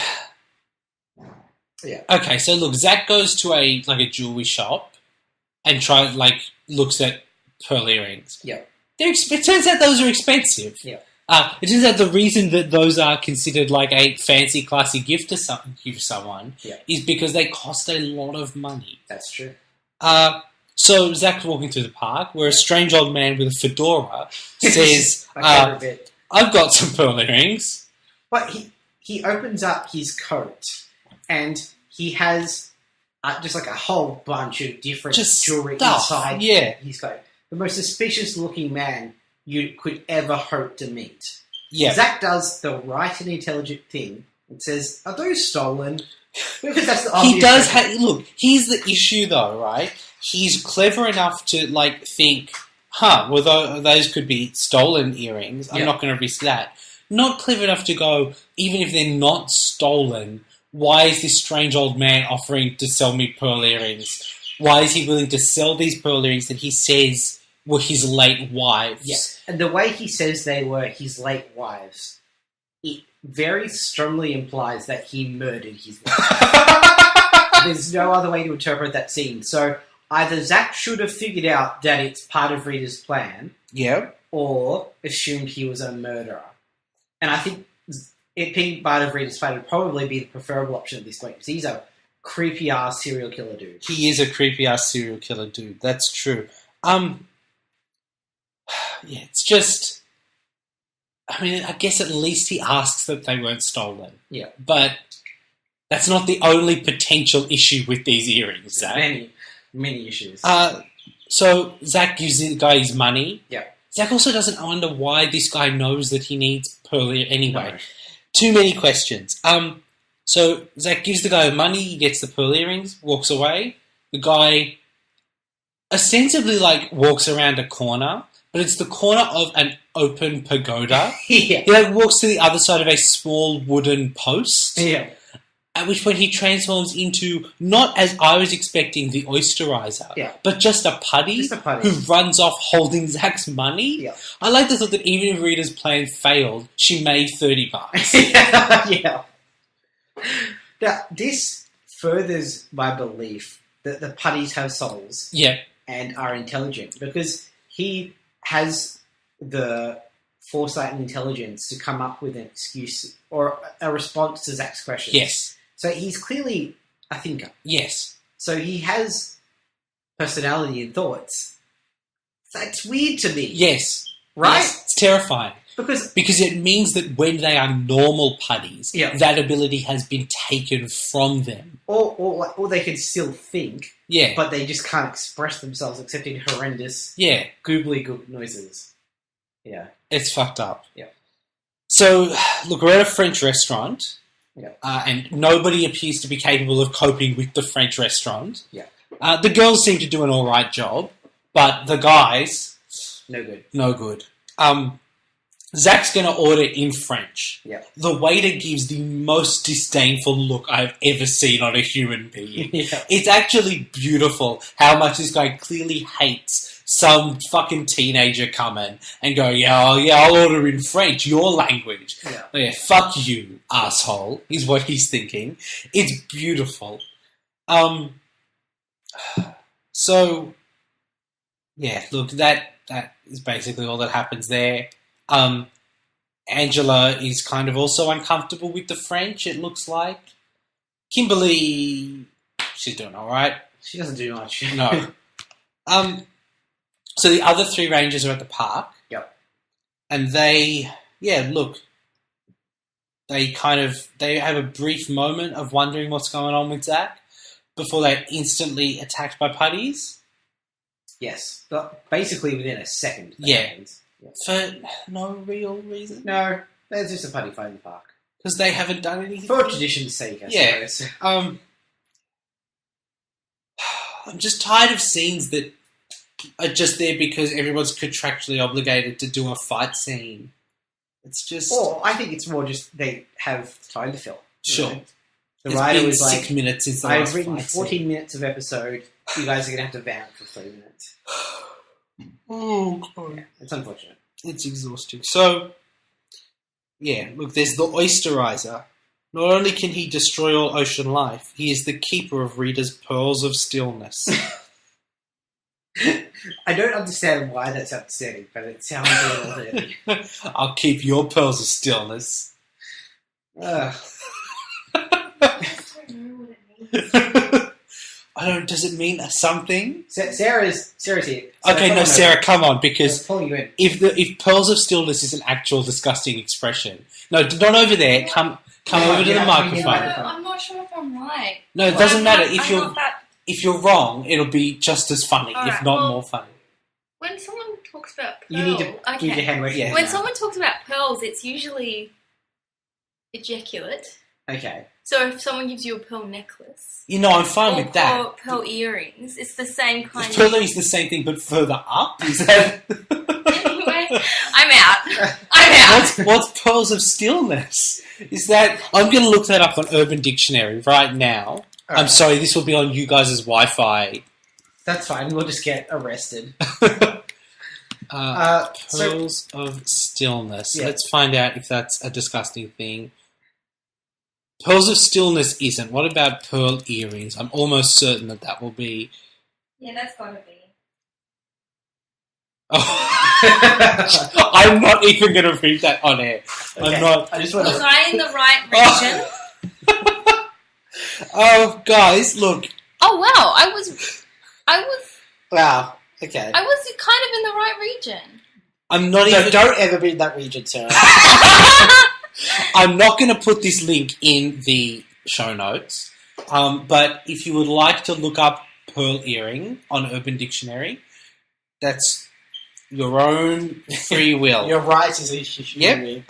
Speaker 1: Yeah.
Speaker 3: okay. So look, Zach goes to a jewelry shop and looks at pearl earrings.
Speaker 1: Yeah.
Speaker 3: It turns out those are expensive.
Speaker 1: Yeah.
Speaker 3: It turns out the reason that those are considered like a fancy, classy gift to someone
Speaker 1: Yeah.
Speaker 3: is because they cost a lot of money.
Speaker 1: That's true.
Speaker 3: So Zach's walking through the park where a strange old man with a fedora says,
Speaker 1: My favorite bit.
Speaker 3: I've got some pearl earrings.
Speaker 1: But he opens up his coat and he has just like a whole bunch of different
Speaker 3: Just
Speaker 1: jewelry
Speaker 3: stuff,
Speaker 1: inside
Speaker 3: yeah.
Speaker 1: his coat. The most suspicious looking man you could ever hope to meet.
Speaker 3: Yeah.
Speaker 1: Zach does the right and intelligent thing and says, are those stolen? Because that's the
Speaker 3: He
Speaker 1: obvious
Speaker 3: does
Speaker 1: question.
Speaker 3: look, here's the issue though, right? He's clever enough to, like, think, well, those could be stolen earrings. I'm
Speaker 1: Yeah.
Speaker 3: not going to risk that. Not clever enough to go, even if they're not stolen, why is this strange old man offering to sell me pearl earrings? Why is he willing to sell these pearl earrings that he says were his late wives?
Speaker 1: Yeah, and the way he says they were his late wives, it very strongly implies that he murdered his wife. There's no other way to interpret that scene. So either Zach should have figured out that it's part of Rita's plan,
Speaker 3: Yeah.
Speaker 1: or assumed he was a murderer. And I think it being part of Rita's plan would probably be the preferable option at this point, because he's a creepy-ass serial killer dude.
Speaker 3: He is a creepy-ass serial killer dude. That's true. Yeah, it's just... I mean, I guess at least he asks that they weren't stolen.
Speaker 1: Yeah.
Speaker 3: But that's not the only potential issue with these earrings, Zach.
Speaker 1: Many issues.
Speaker 3: So Zach gives the guy his money.
Speaker 1: Yeah.
Speaker 3: Zach also doesn't wonder why this guy knows that he needs pearl anyway.
Speaker 1: No.
Speaker 3: Too many questions. So Zach gives the guy money, he gets the pearl earrings, walks away. The guy ostensibly, like, walks around a corner, but it's the corner of an open pagoda.
Speaker 1: Yeah.
Speaker 3: He, like, walks to the other side of a small wooden post.
Speaker 1: Yeah.
Speaker 3: At which point he transforms into, not as I was expecting, the oysterizer,
Speaker 1: Yeah.
Speaker 3: but just a putty,
Speaker 1: Just a putty.
Speaker 3: who runs off holding Zach's money.
Speaker 1: Yeah.
Speaker 3: I like the thought that even if Rita's plan failed, she made $30.
Speaker 1: Yeah. Now, this furthers my belief that the putties have souls
Speaker 3: Yeah,
Speaker 1: and are intelligent, because he has the foresight and intelligence to come up with an excuse or a response to Zach's questions.
Speaker 3: yes,
Speaker 1: So he's clearly a thinker.
Speaker 3: yes.
Speaker 1: So he has personality and thoughts. That's weird to me.
Speaker 3: Yes.
Speaker 1: Right?
Speaker 3: Yes, it's terrifying.
Speaker 1: Because
Speaker 3: it means that when they are normal putties,
Speaker 1: Yeah.
Speaker 3: that ability has been taken from them.
Speaker 1: or they can still think,
Speaker 3: Yeah.
Speaker 1: but they just can't express themselves except in horrendous
Speaker 3: Yeah.
Speaker 1: goobly-goob noises. Yeah.
Speaker 3: It's fucked up.
Speaker 1: Yeah.
Speaker 3: So, look, we're at a French restaurant.
Speaker 1: Yeah.
Speaker 3: And nobody appears to be capable of coping with the French restaurant.
Speaker 1: Yeah.
Speaker 3: The girls seem to do an alright job, but the guys,
Speaker 1: No good.
Speaker 3: no good. Zach's going to order in French.
Speaker 1: Yeah.
Speaker 3: The waiter gives the most disdainful look I've ever seen on a human being.
Speaker 1: Yeah.
Speaker 3: It's actually beautiful how much this guy clearly hates some fucking teenager coming and go, I'll order in French, your language.
Speaker 1: Yeah.
Speaker 3: Oh, yeah, fuck you, asshole, is what he's thinking. It's beautiful. So, yeah, look, that is basically all that happens there. Angela is kind of also uncomfortable with the French, it looks like. Kimberly, she's doing alright.
Speaker 1: She doesn't do much.
Speaker 3: No. So the other three rangers are at the park.
Speaker 1: Yep.
Speaker 3: And they have a brief moment of wondering what's going on with Zach before they're instantly attacked by putties.
Speaker 1: Yes. But basically within a second. that
Speaker 3: Yeah.
Speaker 1: happens. Yeah.
Speaker 3: For no real reason.
Speaker 1: No, there's just a putty fight in the park.
Speaker 3: Because they haven't done anything.
Speaker 1: For tradition's sake, I
Speaker 3: Yeah.
Speaker 1: suppose.
Speaker 3: I'm just tired of scenes that are just there because everyone's contractually obligated to do a fight scene. It's just...
Speaker 1: Or I think it's more just they have time to fill. you
Speaker 3: Sure.
Speaker 1: know? The
Speaker 3: It's
Speaker 1: writer
Speaker 3: been
Speaker 1: was
Speaker 3: 6
Speaker 1: like,
Speaker 3: minutes since the
Speaker 1: I've
Speaker 3: last
Speaker 1: written
Speaker 3: fight
Speaker 1: 14
Speaker 3: scene.
Speaker 1: minutes of episode. You guys are going to have to vamp for 3 minutes.
Speaker 3: Oh, God.
Speaker 1: Yeah, it's unfortunate.
Speaker 3: It's exhausting. So, yeah, look, there's the Oysterizer. Not only can he destroy all ocean life, he is the keeper of Rita's pearls of stillness.
Speaker 1: I don't understand why that's upsetting, but it sounds a little bit.
Speaker 3: I'll keep your pearls of stillness.
Speaker 1: Ugh.
Speaker 3: I don't. Does it mean something?
Speaker 1: Sarah's here.
Speaker 3: Okay, no, Sarah, come on,
Speaker 1: I was
Speaker 3: because
Speaker 1: pulling you in.
Speaker 3: if pearls of stillness is an actual disgusting expression, no, not over there. Come over to
Speaker 1: Yeah,
Speaker 3: the
Speaker 1: yeah,
Speaker 3: microphone.
Speaker 4: I'm not sure if I'm right.
Speaker 3: No, it doesn't matter. If
Speaker 4: I'm
Speaker 3: you're
Speaker 4: not that.
Speaker 3: if you're wrong, it'll be just as funny, if
Speaker 4: Alright,
Speaker 3: not
Speaker 4: well,
Speaker 3: more funny.
Speaker 4: When someone talks about pearls,
Speaker 1: You need to do your hand motion.
Speaker 3: Yeah.
Speaker 4: When someone talks about pearls, it's usually ejaculate.
Speaker 1: Okay.
Speaker 4: So if someone gives you a pearl necklace
Speaker 3: You know, I'm fine
Speaker 4: or
Speaker 3: with that.
Speaker 4: pearl earrings, it's the same kind
Speaker 3: Pearl is the same thing, but further up. Is that
Speaker 4: Anyway, I'm out. I'm out.
Speaker 3: what's pearls of stillness? Is that I'm going to look that up on Urban Dictionary right now. I'm
Speaker 1: Alright.
Speaker 3: sorry, this will be on you guys' Wi-Fi.
Speaker 1: That's fine. We'll just get arrested.
Speaker 3: Pearls of stillness.
Speaker 1: Yeah.
Speaker 3: Let's find out if that's a disgusting thing. Pearls of stillness isn't. What about pearl earrings? I'm almost certain that will be.
Speaker 4: Yeah, that's gotta be.
Speaker 3: Oh. I'm not even going to read that on air.
Speaker 1: Okay.
Speaker 3: I'm not.
Speaker 1: I just want
Speaker 4: Was
Speaker 1: to.
Speaker 4: I in the right region?
Speaker 3: Oh, guys, look.
Speaker 4: Oh wow, I was
Speaker 1: Wow. Okay.
Speaker 4: kind of in the right region.
Speaker 3: I'm not
Speaker 1: So
Speaker 3: even.
Speaker 1: don't ever be in that region, Sarah.
Speaker 3: I'm not going to put this link in the show notes. But if you would like to look up pearl earring on Urban Dictionary, that's your own free will.
Speaker 1: Your rights is issue.
Speaker 3: Yep.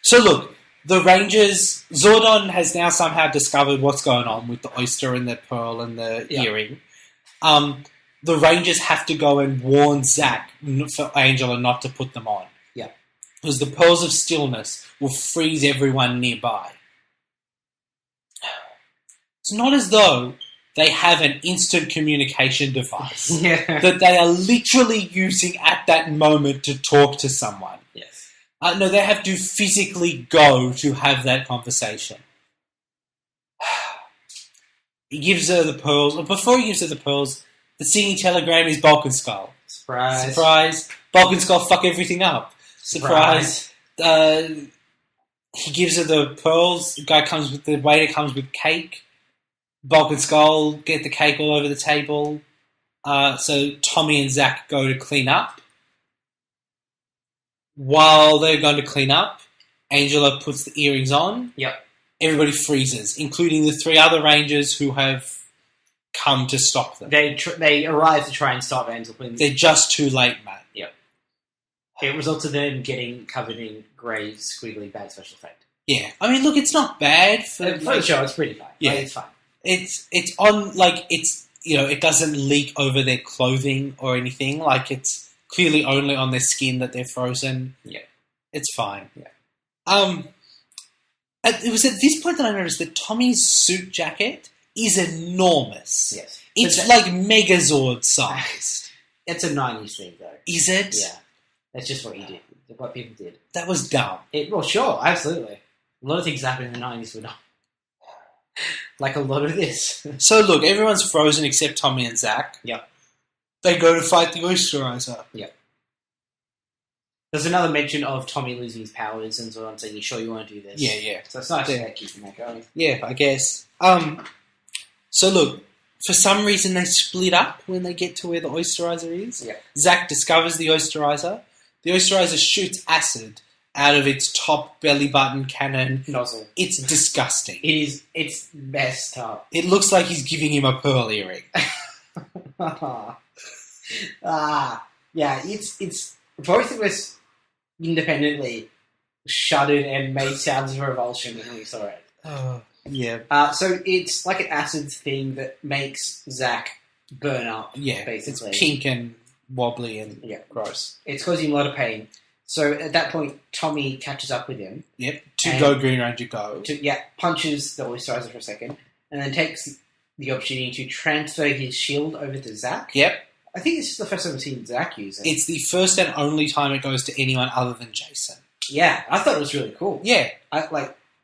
Speaker 3: So look, the Rangers, Zordon has now somehow discovered what's going on with the oyster and the pearl and the
Speaker 1: Yeah.
Speaker 3: earring. The Rangers have to go and warn Zack for Angela not to put them on.
Speaker 1: Yeah.
Speaker 3: Because the pearls of stillness will freeze everyone nearby. It's not as though they have an instant communication device
Speaker 1: Yeah.
Speaker 3: that they are literally using at that moment to talk to someone.
Speaker 1: Yes.
Speaker 3: No, they have to physically go to have that conversation. He gives her the pearls. Or before he gives her the pearls, the singing telegram is Balkanskull.
Speaker 1: Surprise.
Speaker 3: Surprise. Balkanskull fuck everything up. Surprise. He gives her the pearls. The waiter comes with cake. Balkanskull get the cake all over the table. So Tommy and Zack go to clean up. While they're going to clean up, Angela puts the earrings on.
Speaker 1: Yep.
Speaker 3: Everybody freezes, including the 3 other Rangers who have come to stop them.
Speaker 1: They arrive to try and stop Angel.
Speaker 3: They're just too late, Matt.
Speaker 1: It results in them getting covered in grey, squiggly, bad special effect.
Speaker 3: Yeah. I mean, look, it's not bad for
Speaker 1: For sure, it's pretty fine.
Speaker 3: Yeah.
Speaker 1: Like, it's fine.
Speaker 3: It's on, like, it's, you know, it doesn't leak over their clothing or anything. Like, it's clearly only on their skin that they're frozen.
Speaker 1: Yeah.
Speaker 3: It's fine.
Speaker 1: Yeah.
Speaker 3: It was at this point that I noticed that Tommy's suit jacket is enormous.
Speaker 1: Yes.
Speaker 3: It's
Speaker 1: But
Speaker 3: like Megazord sized.
Speaker 1: It's a 90s thing, though.
Speaker 3: Is it?
Speaker 1: Yeah. That's just what you did. What people did.
Speaker 3: That was dumb.
Speaker 1: Well, sure, absolutely. A lot of things happened in the 90s were not. Like a lot of this.
Speaker 3: So look, everyone's frozen except Tommy and Zack.
Speaker 1: Yep.
Speaker 3: They go to fight the Oysterizer.
Speaker 1: There's another mention of Tommy losing his powers and so on, saying, "You sure you want to do this?"
Speaker 3: Yeah.
Speaker 1: So it's nice
Speaker 3: Yeah.
Speaker 1: to keep that going.
Speaker 3: Yeah, I guess. So look, for some reason they split up when they get to where the Oysterizer is.
Speaker 1: Yeah.
Speaker 3: Zack discovers the Oysterizer. The Oysterizer shoots acid out of its top belly button cannon.
Speaker 1: Nozzle.
Speaker 3: It's disgusting.
Speaker 1: It's messed up.
Speaker 3: It looks like he's giving him a pearl earring.
Speaker 1: Yeah, it's both of us independently shuddered and made sounds of revulsion when we saw it.
Speaker 3: Yeah.
Speaker 1: So it's like an acid thing that makes Zack burn up.
Speaker 3: Yeah.
Speaker 1: basically.
Speaker 3: It's pink and wobbly and
Speaker 1: Yeah.
Speaker 3: gross.
Speaker 1: It's causing him a lot of pain. So at that point, Tommy catches up with him.
Speaker 3: Yep. To
Speaker 1: And-
Speaker 3: go Green Ranger go.
Speaker 1: Punches the Oysterizer for a second, and then takes the opportunity to transfer his shield over to Zack.
Speaker 3: Yep.
Speaker 1: I think this is the first time I've seen Zack use it.
Speaker 3: It's the first and only time it goes to anyone other than Jason.
Speaker 1: Yeah, I thought it was really cool.
Speaker 3: Yeah.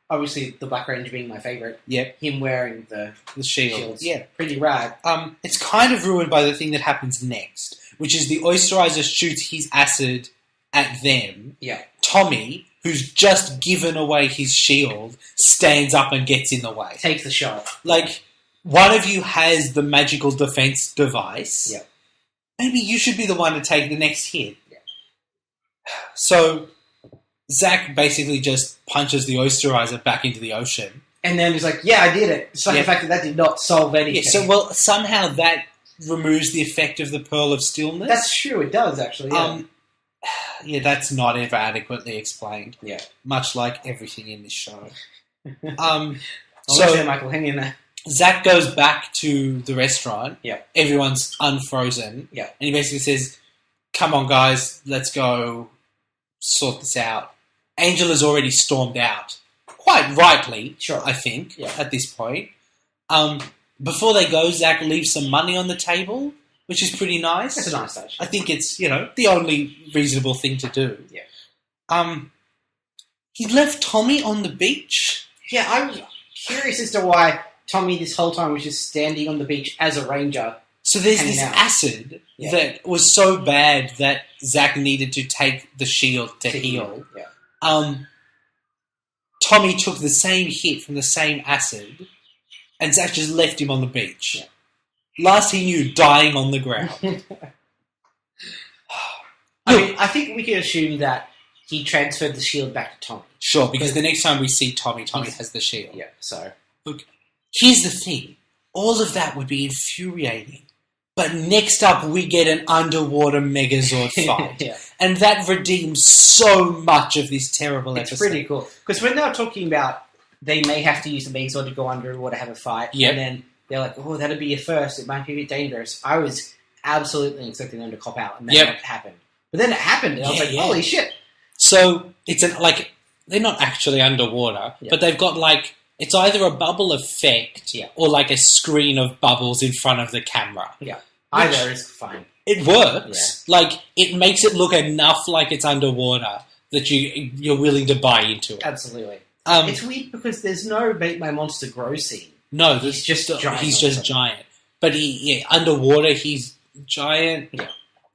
Speaker 1: Obviously, the Black Ranger being my favourite.
Speaker 3: Yep.
Speaker 1: Him wearing the
Speaker 3: The shield.
Speaker 1: shields.
Speaker 3: Yeah.
Speaker 1: Pretty rad.
Speaker 3: It's kind of ruined by the thing that happens next, which is the Oysterizer shoots his acid at them.
Speaker 1: Yeah.
Speaker 3: Tommy, who's just given away his shield, stands up and gets in the way.
Speaker 1: Takes the shot.
Speaker 3: Like, one of you has the magical defense device.
Speaker 1: Yeah.
Speaker 3: Maybe you should be the one to take the next hit.
Speaker 1: Yeah.
Speaker 3: So, Zack basically just punches the Oysterizer back into the ocean.
Speaker 1: And then he's like, yeah, I did it. Despite
Speaker 3: Yeah.
Speaker 1: the fact that did not solve anything.
Speaker 3: Yeah, so, well, somehow that removes the effect of the Pearl of Stillness.
Speaker 1: That's true, it does, actually. Yeah.
Speaker 3: Yeah, that's not ever adequately explained.
Speaker 1: Yeah.
Speaker 3: Much like everything in this show.
Speaker 1: So, Michael, hang in there.
Speaker 3: Zach goes back to the restaurant.
Speaker 1: Yeah.
Speaker 3: Everyone's unfrozen.
Speaker 1: Yeah.
Speaker 3: And he basically says, come on, guys, let's go sort this out. Angela's already stormed out. Quite rightly,
Speaker 1: Sure.
Speaker 3: I think,
Speaker 1: Yeah.
Speaker 3: at this point. Before they go, Zach leaves some money on the table, which is pretty nice.
Speaker 1: That's a nice touch.
Speaker 3: I think it's, the only reasonable thing to do.
Speaker 1: Yeah.
Speaker 3: He left Tommy on the beach.
Speaker 1: Yeah, I'm curious as to why Tommy this whole time was just standing on the beach as a ranger.
Speaker 3: So there's
Speaker 1: Hanging
Speaker 3: this
Speaker 1: out.
Speaker 3: acid
Speaker 1: Yeah.
Speaker 3: that was so bad that Zach needed to take the shield to heal.
Speaker 1: Yeah.
Speaker 3: Tommy took the same hit from the same acid, and Zach just left him on the beach.
Speaker 1: Yeah.
Speaker 3: Last he knew, dying on the ground.
Speaker 1: I think we can assume that he transferred the shield back to Tommy.
Speaker 3: Sure, because the next time we see Tommy has the shield.
Speaker 1: Yeah, so...
Speaker 3: Look, here's the thing. All of that would be infuriating. But next up, we get an underwater Megazord fight.
Speaker 1: Yeah.
Speaker 3: And that redeems so much of this terrible
Speaker 1: It's
Speaker 3: episode.
Speaker 1: pretty cool. Because when they were talking about they may have to use the Megazord to go underwater, have a fight,
Speaker 3: Yep.
Speaker 1: and then they're like, oh, that'd be a first, it might be a bit dangerous. I was absolutely expecting them to cop out, and that
Speaker 3: Yep.
Speaker 1: never happened. But then it happened, and I was
Speaker 3: Yeah,
Speaker 1: like,
Speaker 3: yeah.
Speaker 1: holy shit.
Speaker 3: So, it's they're not actually underwater,
Speaker 1: Yeah.
Speaker 3: but they've got it's either a bubble effect
Speaker 1: Yeah.
Speaker 3: or a screen of bubbles in front of the camera.
Speaker 1: Yeah. Either is fine.
Speaker 3: It works. It makes it look enough like it's underwater that you're willing to buy into it.
Speaker 1: Absolutely.
Speaker 3: Um,
Speaker 1: It's weird because there's no Make My Monster Grow scene.
Speaker 3: no,
Speaker 1: he's just giant
Speaker 3: He's
Speaker 1: or
Speaker 3: just
Speaker 1: something.
Speaker 3: giant. But underwater, he's giant.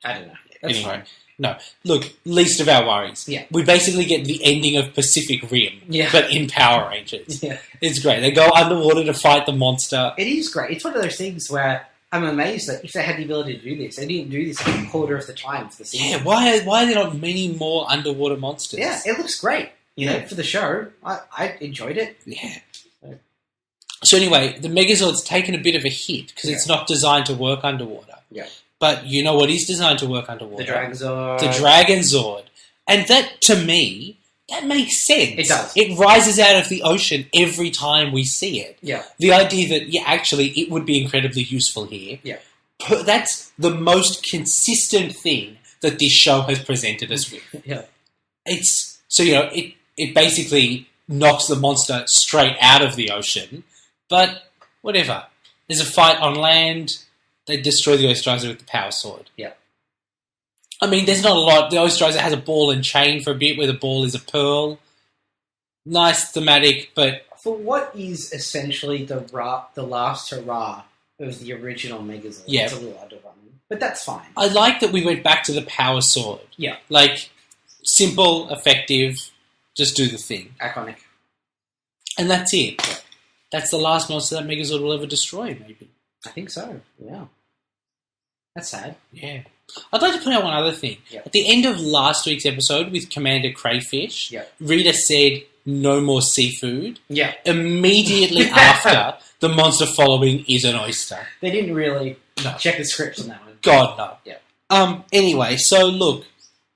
Speaker 1: I don't know. That's
Speaker 3: Anyway,
Speaker 1: fine.
Speaker 3: no. Look, least of our worries.
Speaker 1: Yeah.
Speaker 3: We basically get the ending of Pacific Rim,
Speaker 1: Yeah.
Speaker 3: but in Power Rangers.
Speaker 1: Yeah.
Speaker 3: It's great. They go underwater to fight the monster.
Speaker 1: It is great. It's one of those things where I'm amazed that if they had the ability to do this, they didn't do this a quarter of the time for the season.
Speaker 3: Yeah, why are there not many more underwater monsters?
Speaker 1: Yeah, it looks great. You know,
Speaker 3: Yeah.
Speaker 1: for the show, I enjoyed it.
Speaker 3: Yeah. So anyway, the Megazord's taken a bit of a hit because it's not designed to work underwater.
Speaker 1: Yeah.
Speaker 3: But you know what is designed to work underwater?
Speaker 1: The Dragonzord.
Speaker 3: The Dragon Zord. And that, to me, that makes sense.
Speaker 1: It does.
Speaker 3: It rises out of the ocean every time we see it.
Speaker 1: Yeah.
Speaker 3: The idea that, actually, it would be incredibly useful here.
Speaker 1: Yeah.
Speaker 3: That's the most consistent thing that this show has presented us with.
Speaker 1: Yeah.
Speaker 3: It's, so, it basically knocks the monster straight out of the ocean, but whatever. There's a fight on land. They destroy the Oysterizer with the power sword.
Speaker 1: Yeah.
Speaker 3: I mean, there's not a lot. The Oysterizer has a ball and chain for a bit where the ball is a pearl. Nice thematic, but...
Speaker 1: For what is essentially the last hurrah of the original Megazord,
Speaker 3: Yeah.
Speaker 1: it's a little underwhelming. But that's fine.
Speaker 3: I like that we went back to the power sword.
Speaker 1: Yeah.
Speaker 3: Simple, effective, just do the thing.
Speaker 1: Iconic.
Speaker 3: And that's it. Yeah. That's the last monster that Megazord will ever destroy, maybe.
Speaker 1: I think so, yeah. That's sad.
Speaker 3: Yeah. I'd like to point out one other thing.
Speaker 1: Yeah.
Speaker 3: At the end of last week's episode with Commander Crayfish,
Speaker 1: Yeah.
Speaker 3: Rita said, no more seafood.
Speaker 1: Yeah.
Speaker 3: Immediately after, the monster following is an oyster.
Speaker 1: They didn't really
Speaker 3: No.
Speaker 1: check the scripts on that one.
Speaker 3: God, no.
Speaker 1: Yeah.
Speaker 3: Anyway, so look,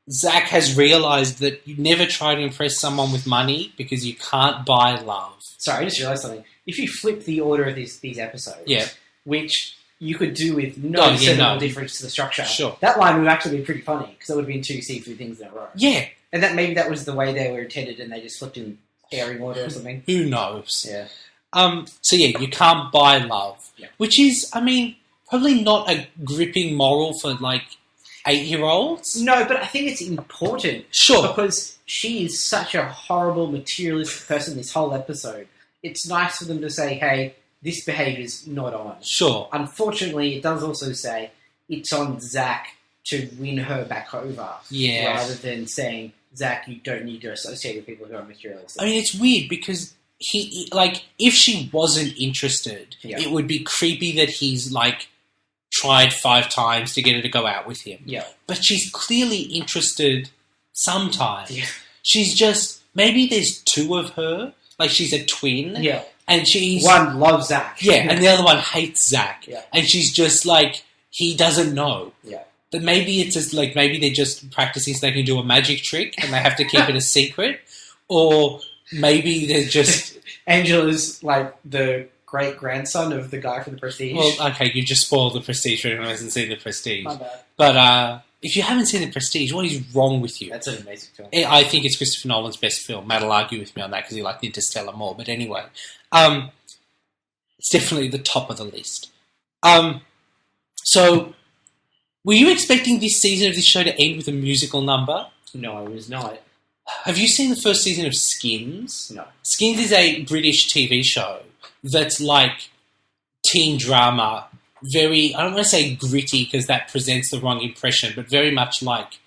Speaker 3: Zach has realised that you never try to impress someone with money because you can't buy love.
Speaker 1: Sorry, I just realised something. If you flip the order of these episodes,
Speaker 3: Yeah.
Speaker 1: which you could do with
Speaker 3: No,
Speaker 1: no
Speaker 3: yeah,
Speaker 1: discernible
Speaker 3: no.
Speaker 1: difference to the structure,
Speaker 3: Sure.
Speaker 1: that line would actually be pretty funny because it would have been two seafood things in a row.
Speaker 3: Yeah,
Speaker 1: And that maybe that was the way they were intended and they just flipped in pairing order or something.
Speaker 3: who knows?
Speaker 1: Yeah.
Speaker 3: So yeah, you can't buy love.
Speaker 1: Yeah.
Speaker 3: Which is, I mean, probably not a gripping moral for, 8-year-olds.
Speaker 1: No, but I think it's important
Speaker 3: Sure.
Speaker 1: because she is such a horrible materialistic person this whole episode. It's nice for them to say, hey, this behaviour's not on.
Speaker 3: Sure.
Speaker 1: Unfortunately, it does also say it's on Zach to win her back over.
Speaker 3: Yeah.
Speaker 1: Rather than saying, Zach, you don't need to associate with people who are materialistic.
Speaker 3: I mean, it's weird because if she wasn't interested,
Speaker 1: Yeah.
Speaker 3: it would be creepy that he's, tried 5 times to get her to go out with him.
Speaker 1: Yeah.
Speaker 3: But she's clearly interested sometimes.
Speaker 1: Yeah.
Speaker 3: She's just, maybe there's 2 of her. She's a twin.
Speaker 1: Yeah.
Speaker 3: And she's...
Speaker 1: One loves Zach.
Speaker 3: Yeah, and the other one hates Zach.
Speaker 1: Yeah.
Speaker 3: And she's just he doesn't know.
Speaker 1: Yeah.
Speaker 3: that maybe it's just like maybe they're just practicing so they can do a magic trick and they have to keep it a secret, or maybe they're just
Speaker 1: Angela's like the great grandson of the guy from The Prestige.
Speaker 3: well. Okay, you just spoiled The Prestige for anyone who hasn't seen The Prestige.
Speaker 1: My bad.
Speaker 3: But if you haven't seen The Prestige, what is wrong with you?
Speaker 1: That's an amazing film.
Speaker 3: I think it's Christopher Nolan's best film. Matt will argue with me on that because he liked Interstellar more. But anyway, it's definitely the top of the list. So, were you expecting this season of this show to end with a musical number?
Speaker 1: No, I was not.
Speaker 3: Have you seen the first season of Skins?
Speaker 1: No.
Speaker 3: Skins is a British TV show that's like teen drama, very, I don't want to say gritty because that presents the wrong impression, but very much like,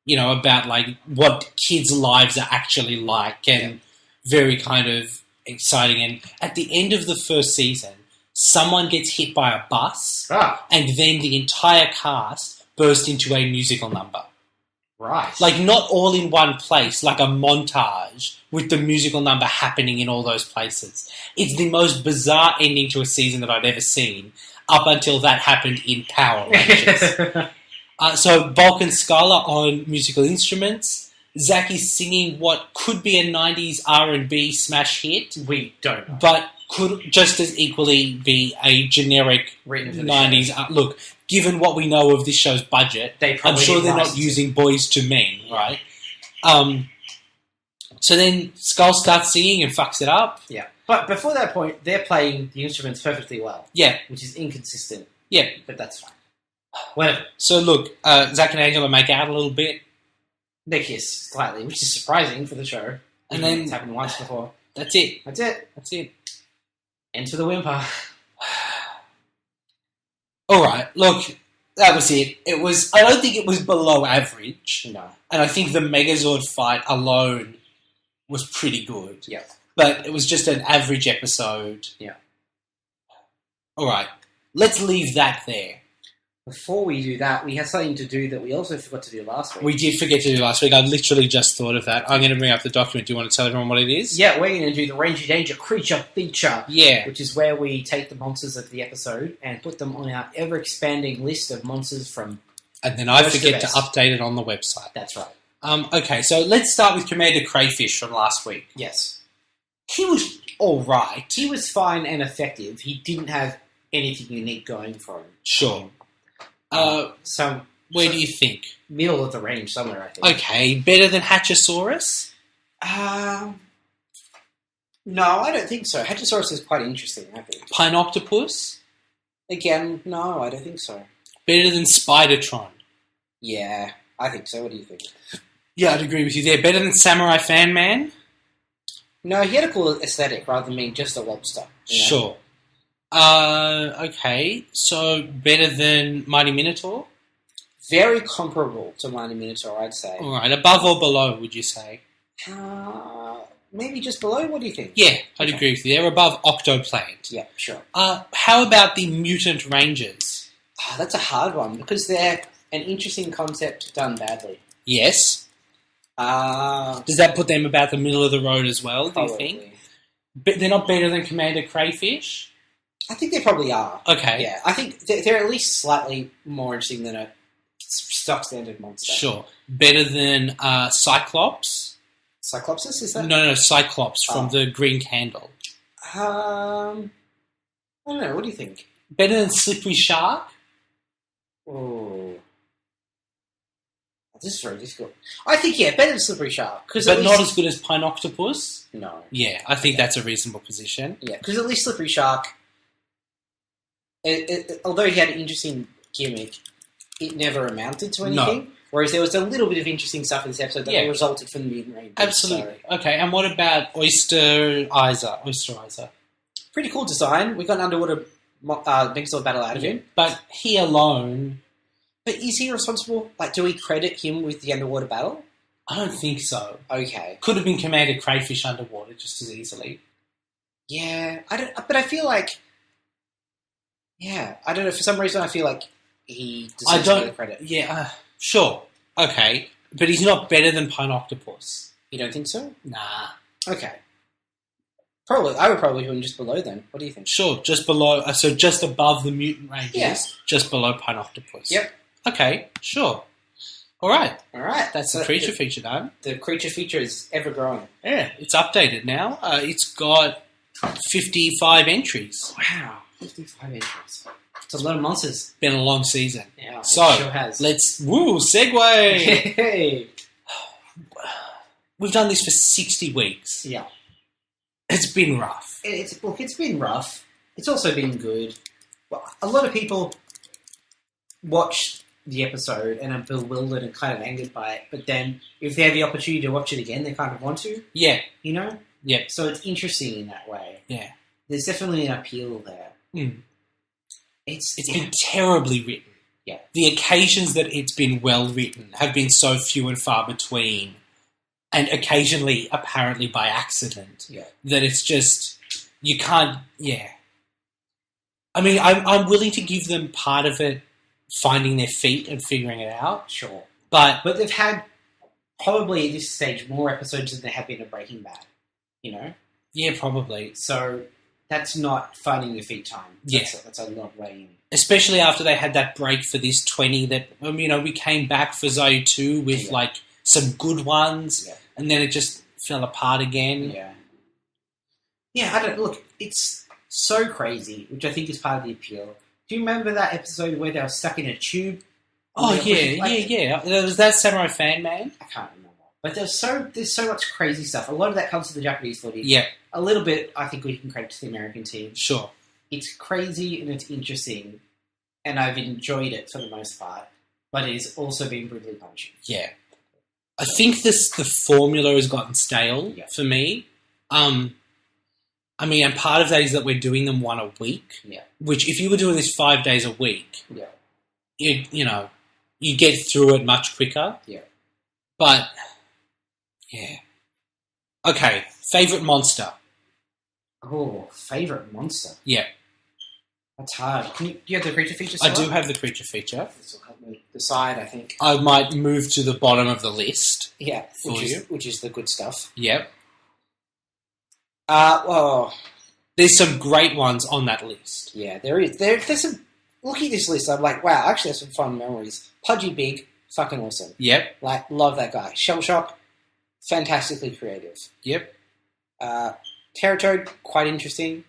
Speaker 3: you know, about like what kids' lives are actually like and very kind of exciting. And at the end of the first season, someone gets hit by a bus and then the entire cast burst into a musical number.
Speaker 1: Right.
Speaker 3: Like, not all in one place, like a montage with the musical number happening in all those places. It's the most bizarre ending to a season that I've ever seen, up until that happened in Power Rangers. So, Bulk and Scarlet on musical instruments. Zach is singing what could be a 90s R&B smash hit,
Speaker 1: We don't know.
Speaker 3: but could just as equally be a generic
Speaker 1: Written for the
Speaker 3: 90s. Look, given what we know of this show's budget,
Speaker 1: They
Speaker 3: I'm
Speaker 1: probably
Speaker 3: sure they're not
Speaker 1: licensed
Speaker 3: using Boys to Men, right? So then Skull starts singing and fucks it up.
Speaker 1: Yeah. But before that point, they're playing the instruments perfectly well,
Speaker 3: Yeah,
Speaker 1: which is inconsistent,
Speaker 3: yeah.
Speaker 1: but that's fine. Whatever.
Speaker 3: So look, Zach and Angela make out a little bit,
Speaker 1: They kiss slightly, which is surprising for the show.
Speaker 3: And then-
Speaker 1: It's happened once before.
Speaker 3: that's it.
Speaker 1: That's it.
Speaker 3: That's it.
Speaker 1: Enter the whimper.
Speaker 3: Alright, look, that was it. It was, I don't think it was below average,
Speaker 1: No.
Speaker 3: and I think the Megazord fight alone was pretty good.
Speaker 1: Yeah.
Speaker 3: But it was just an average episode.
Speaker 1: Yeah.
Speaker 3: Alright, let's leave that there.
Speaker 1: Before we do that, we have something to do that we also forgot to do last week.
Speaker 3: We did forget to do last week. I literally just thought of that. I'm going to bring up the document. Do you want to tell everyone what it is?
Speaker 1: Yeah, we're going to do the Ranger Danger Creature Feature,
Speaker 3: Yeah.
Speaker 1: which is where we take the monsters of the episode and put them on our ever-expanding list of monsters from...
Speaker 3: And then I
Speaker 1: Worst to
Speaker 3: forget to
Speaker 1: best.
Speaker 3: update it on the website.
Speaker 1: That's right.
Speaker 3: Okay, so let's start with Commander Crayfish from last week.
Speaker 1: Yes.
Speaker 3: He was all right.
Speaker 1: He was fine and effective. He didn't have anything unique going for him.
Speaker 3: Sure.
Speaker 1: So,
Speaker 3: Where do you think?
Speaker 1: middle of the range somewhere, I think.
Speaker 3: Okay, better than Hatchosaurus?
Speaker 1: No, I don't think so. Hatchosaurus is quite interesting, I think.
Speaker 3: Pinoctopus?
Speaker 1: Again, no, I don't think so.
Speaker 3: Better than Spidertron?
Speaker 1: Yeah, I think so. What do you think?
Speaker 3: Yeah, I'd agree with you there. Better than Samurai Fan Man?
Speaker 1: No, he had a cool aesthetic rather than being just a lobster. you know?
Speaker 3: Sure. Okay, so better than Mighty Minotaur?
Speaker 1: Very comparable to Mighty Minotaur, I'd say.
Speaker 3: Alright, above or below, would you say?
Speaker 1: Maybe just below? What do you think?
Speaker 3: Yeah, I'd
Speaker 1: Okay.
Speaker 3: agree with you. They're above Octoplant.
Speaker 1: Yeah, sure.
Speaker 3: How about the Mutant Rangers?
Speaker 1: That's a hard one because they're an interesting concept done badly.
Speaker 3: Yes.
Speaker 1: Probably.
Speaker 3: Does that put them about the middle of the road as well, do you think? But they're not better than Commander Crayfish?
Speaker 1: I think they probably are.
Speaker 3: Okay.
Speaker 1: Yeah, I think they're at least slightly more interesting than a stock standard monster.
Speaker 3: Sure. Better than Cyclops?
Speaker 1: Cyclopsis, is that?
Speaker 3: No, Cyclops from
Speaker 1: Oh.
Speaker 3: the Green Candle.
Speaker 1: I don't know. What do you think?
Speaker 3: Better than Slippery Shark?
Speaker 1: Oh, this is very difficult. I think better than Slippery Shark because
Speaker 3: But not as good as Pinoctopus?
Speaker 1: no.
Speaker 3: Yeah, I think that's a reasonable position.
Speaker 1: Yeah, because at least Slippery Shark, although he had an interesting gimmick, it never amounted to anything. Whereas there was a little bit of interesting stuff in this episode that resulted from the Mutant Rangers.
Speaker 3: Absolutely. Okay, and what about Oysterizer?
Speaker 1: Pretty cool design. We got an underwater Megazord battle out of him.
Speaker 3: But he alone,
Speaker 1: But is he responsible? Like, do we credit him with the underwater battle?
Speaker 3: I don't think so.
Speaker 1: Okay.
Speaker 3: Could have been Commander Crayfish underwater just as easily.
Speaker 1: Yeah, I don't. But I feel like, I don't know. For some reason, I feel like he deserves the credit.
Speaker 3: Yeah, sure. Okay, but he's not better than Pinoctopus.
Speaker 1: You don't think so?
Speaker 3: Nah.
Speaker 1: Okay. Probably, I would probably put him just below then. What do you think?
Speaker 3: Sure, just below, so just above the Mutant Rangers,
Speaker 1: Yeah.
Speaker 3: just below Pinoctopus.
Speaker 1: Yep.
Speaker 3: Okay, sure. All right.
Speaker 1: All right.
Speaker 3: That's the creature feature done.
Speaker 1: The creature feature is ever growing.
Speaker 3: Yeah, it's updated now. It's got 55 entries.
Speaker 1: Wow. 55 entries. It's a lot of monsters.
Speaker 3: Been a long season.
Speaker 1: Yeah,
Speaker 3: So,
Speaker 1: it sure has.
Speaker 3: segue!
Speaker 1: Hey.
Speaker 3: We've done this for 60 weeks.
Speaker 1: Yeah.
Speaker 3: It's been rough.
Speaker 1: It's been rough. It's also been good. Well, a lot of people watch the episode and are bewildered and kind of angered by it, but then if they have the opportunity to watch it again, they kind of want to.
Speaker 3: Yeah.
Speaker 1: You know?
Speaker 3: Yeah.
Speaker 1: So it's interesting in that way.
Speaker 3: Yeah.
Speaker 1: There's definitely an appeal there.
Speaker 3: Mm.
Speaker 1: It's
Speaker 3: been terribly written.
Speaker 1: Yeah.
Speaker 3: The occasions that it's been well written have been so few and far between, and occasionally apparently by accident, that it's just, you can't, I mean, I'm willing to give them part of it finding their feet and figuring it out.
Speaker 1: Sure.
Speaker 3: But
Speaker 1: they've had probably at this stage more episodes than there have been of Breaking Bad, you know?
Speaker 3: Yeah, probably.
Speaker 1: So that's not finding your feet time. That's a lot weighing.
Speaker 3: Especially after they had that break for this 20 that, you know, we came back for Zoe 2 with like some good ones and then it just fell apart again.
Speaker 1: Yeah. Yeah, look, it's so crazy, which I think is part of the appeal. Do you remember that episode where they were stuck in a tube?
Speaker 3: Oh, yeah. Was that Samurai Fan Man?
Speaker 1: I can't remember. But there's so much crazy stuff. A lot of that comes to the Japanese footage.
Speaker 3: Yeah.
Speaker 1: A little bit, I think we can credit to the American team.
Speaker 3: Sure.
Speaker 1: It's crazy and it's interesting, and I've enjoyed it for the most part, but it has also been brutally punishing.
Speaker 3: Yeah. I think the formula has gotten stale for me. I mean, and part of that is that we're doing them one a week.
Speaker 1: Yeah.
Speaker 3: Which, if you were doing this 5 days a week, you get through it much quicker.
Speaker 1: Yeah.
Speaker 3: But yeah. Okay, favorite monster.
Speaker 1: Oh, favorite monster.
Speaker 3: Yeah.
Speaker 1: That's hard. Do you have the creature feature?
Speaker 3: I do have the creature feature.
Speaker 1: This will help me decide, I think.
Speaker 3: I might move to the bottom of the list.
Speaker 1: Yeah,
Speaker 3: For you.
Speaker 1: which is the good stuff.
Speaker 3: Yep.
Speaker 1: Well,
Speaker 3: there's some great ones on that list.
Speaker 1: Yeah, there is. There's some. Looking at this list, I'm like, wow, actually, have some fun memories. Pudgy Big, fucking awesome.
Speaker 3: Yep.
Speaker 1: Like, love that guy. Shell Shock, fantastically creative.
Speaker 3: Yep.
Speaker 1: Terratoad, quite interesting.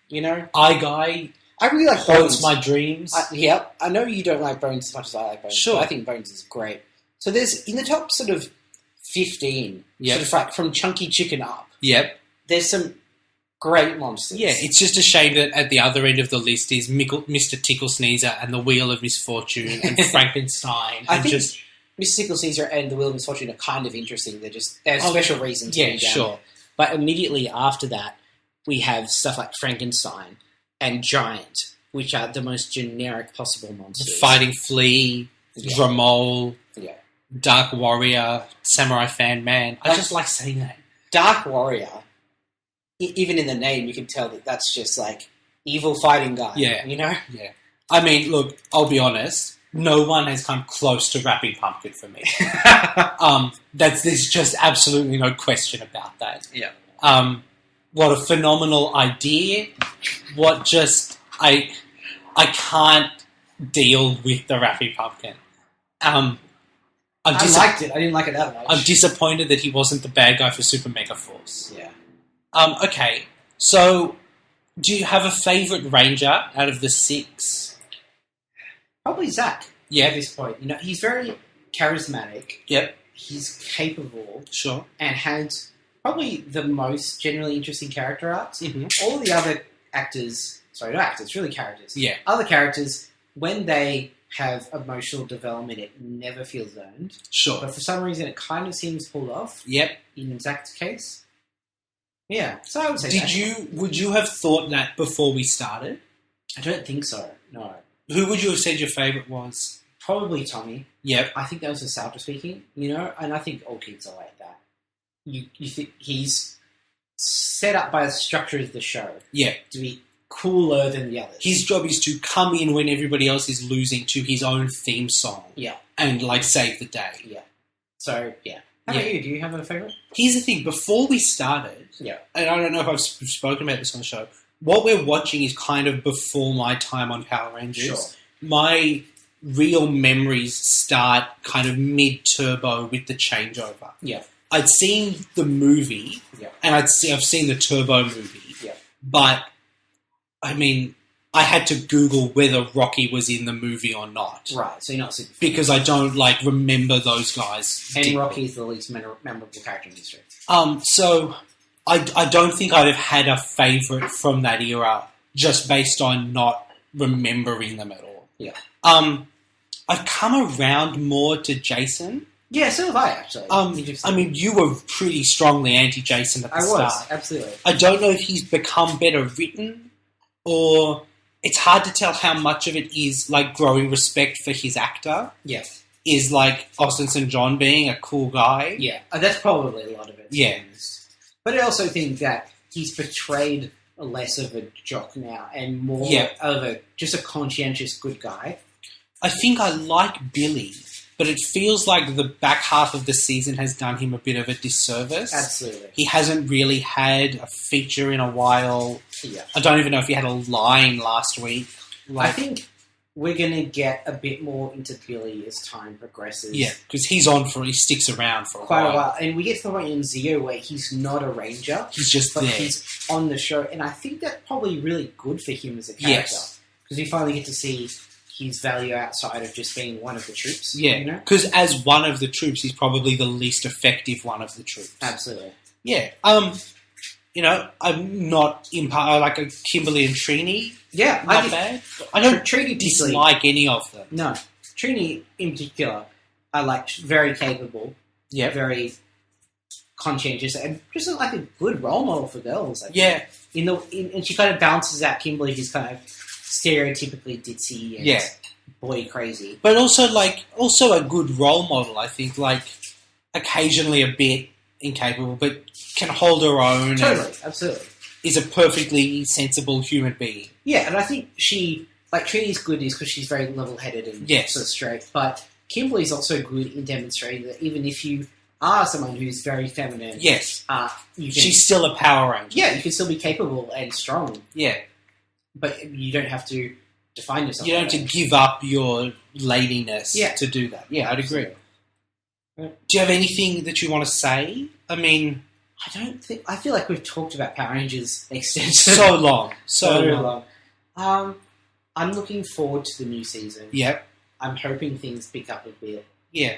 Speaker 1: You know,
Speaker 3: Eye Guy.
Speaker 1: I really like
Speaker 3: Haunts
Speaker 1: Bones.
Speaker 3: my dreams.
Speaker 1: I know you don't like Bones as much as I like Bones.
Speaker 3: Sure.
Speaker 1: But I think Bones is great. So there's in the top sort of 15,
Speaker 3: Yep.
Speaker 1: sort of like from Chunky Chicken up.
Speaker 3: Yep.
Speaker 1: There's some great monsters.
Speaker 3: Yeah, it's just a shame that at the other end of the list is Mr. Tickle Sneezer and the Wheel of Misfortune and Frankenstein.
Speaker 1: I
Speaker 3: and
Speaker 1: think
Speaker 3: just
Speaker 1: Mr. Sickle Caesar and the Wheel of Misfortune are kind of interesting. They have special reasons.
Speaker 3: Yeah,
Speaker 1: to be down
Speaker 3: sure.
Speaker 1: there. But immediately after that, we have stuff like Frankenstein and Giant, which are the most generic possible monsters.
Speaker 3: Fighting Flea, Dramole, Dark Warrior, Samurai Fan Man. I just like saying that.
Speaker 1: Dark Warrior, even in the name, you can tell that that's just like evil fighting guy.
Speaker 3: Yeah.
Speaker 1: You know?
Speaker 3: Yeah. I mean, look, I'll be honest. No one has come close to Rapping Pumpkin for me. There's just absolutely no question about that.
Speaker 1: Yeah.
Speaker 3: What a phenomenal idea. What just I can't deal with the Rapping Pumpkin.
Speaker 1: I liked it. I didn't like it that much.
Speaker 3: I'm disappointed that he wasn't the bad guy for Super Mega Force.
Speaker 1: Yeah.
Speaker 3: Okay, so do you have a favourite Ranger out of the 6?
Speaker 1: Probably Zach.
Speaker 3: Yeah.
Speaker 1: At this point, he's very charismatic.
Speaker 3: Yep.
Speaker 1: He's capable.
Speaker 3: Sure.
Speaker 1: And has probably the most generally interesting character arcs.
Speaker 3: Mm-hmm.
Speaker 1: All the other actors, sorry, not actors, really characters.
Speaker 3: Yeah.
Speaker 1: Other characters, when they have emotional development, it never feels earned.
Speaker 3: Sure.
Speaker 1: But for some reason, it kind of seems pulled off.
Speaker 3: Yep.
Speaker 1: In Zach's case. Yeah. So I would say Zach.
Speaker 3: Would you have thought that before we started?
Speaker 1: I don't think so. No.
Speaker 3: Who would you have said your favourite was?
Speaker 1: Probably Tommy.
Speaker 3: Yep.
Speaker 1: I think that was nostalgia speaking, and I think all kids are like that. You think he's set up by the structure of the show
Speaker 3: Yeah.
Speaker 1: to be cooler than the others.
Speaker 3: His job is to come in when everybody else is losing to his own theme song.
Speaker 1: Yeah.
Speaker 3: And, save the day.
Speaker 1: Yeah. So, yeah. How about you? Do you have a favourite?
Speaker 3: Here's the thing. Before we started,
Speaker 1: Yeah.
Speaker 3: and I don't know if I've spoken about this on the show, what we're watching is kind of before my time on Power Rangers.
Speaker 1: Sure.
Speaker 3: My real memories start kind of mid-turbo with the changeover.
Speaker 1: Yeah.
Speaker 3: I'd seen the movie,
Speaker 1: Yeah.
Speaker 3: and I've seen the Turbo movie,
Speaker 1: Yeah.
Speaker 3: but, I mean, I had to Google whether Rocky was in the movie or not.
Speaker 1: Right, so you're not super...
Speaker 3: Because I don't, remember those guys.
Speaker 1: And Rocky is the least memorable character in history.
Speaker 3: So, I don't think I'd have had a favourite from that era just based on not remembering them at all.
Speaker 1: Yeah.
Speaker 3: I've come around more to Jason.
Speaker 1: Yeah, so have I, actually.
Speaker 3: I mean, you were pretty strongly anti-Jason at the start.
Speaker 1: I was, absolutely.
Speaker 3: I don't know if he's become better written, or it's hard to tell how much of it is, growing respect for his actor.
Speaker 1: Yeah.
Speaker 3: Is, Austin St. John being a cool guy.
Speaker 1: Yeah, that's probably a lot of it.
Speaker 3: Yeah.
Speaker 1: But I also think that he's portrayed less of a jock now and more of just a conscientious good guy.
Speaker 3: I think I like Billy, but it feels like the back half of the season has done him a bit of a disservice.
Speaker 1: Absolutely.
Speaker 3: He hasn't really had a feature in a while.
Speaker 1: Yeah.
Speaker 3: I don't even know if he had a line last week.
Speaker 1: I think we're going to get a bit more into Billy as time progresses.
Speaker 3: Yeah, because he sticks around for
Speaker 1: quite a while. And we get to the point in Zeo where he's not a ranger.
Speaker 3: He's just
Speaker 1: but
Speaker 3: there.
Speaker 1: He's on the show. And I think that's probably really good for him as a character. Because we finally get to see his value outside of just being one of the troops.
Speaker 3: Yeah, because as one of the troops, he's probably the least effective one of the troops.
Speaker 1: Absolutely.
Speaker 3: Yeah. I'm not like a Kimberly and Trini.
Speaker 1: Yeah,
Speaker 3: not bad. I don't
Speaker 1: Trini
Speaker 3: dislike any of them.
Speaker 1: No, Trini in particular, I like very capable.
Speaker 3: Yeah,
Speaker 1: very conscientious, and just like a good role model for girls.
Speaker 3: Yeah,
Speaker 1: and she kind of balances out Kimberly, who's kind of stereotypically ditzy and boy crazy,
Speaker 3: but also a good role model. I think occasionally a bit incapable, but can hold her own.
Speaker 1: Totally, absolutely.
Speaker 3: Is a perfectly sensible human being.
Speaker 1: Yeah, and I think she, Trini's good is because she's very level-headed and sort of straight, but Kimberly's also good in demonstrating that even if you are someone who's very feminine, she's
Speaker 3: still a Power Ranger.
Speaker 1: Yeah, you can still be capable and strong.
Speaker 3: Yeah.
Speaker 1: But you don't have to define yourself.
Speaker 3: You don't have to give up your ladiness to do that. Yeah, I'd agree. Do you have anything that you want to say? I mean,
Speaker 1: I feel like we've talked about Power Rangers extensively.
Speaker 3: So long. So
Speaker 1: long. I'm looking forward to the new season.
Speaker 3: Yep.
Speaker 1: I'm hoping things pick up a bit.
Speaker 3: Yeah.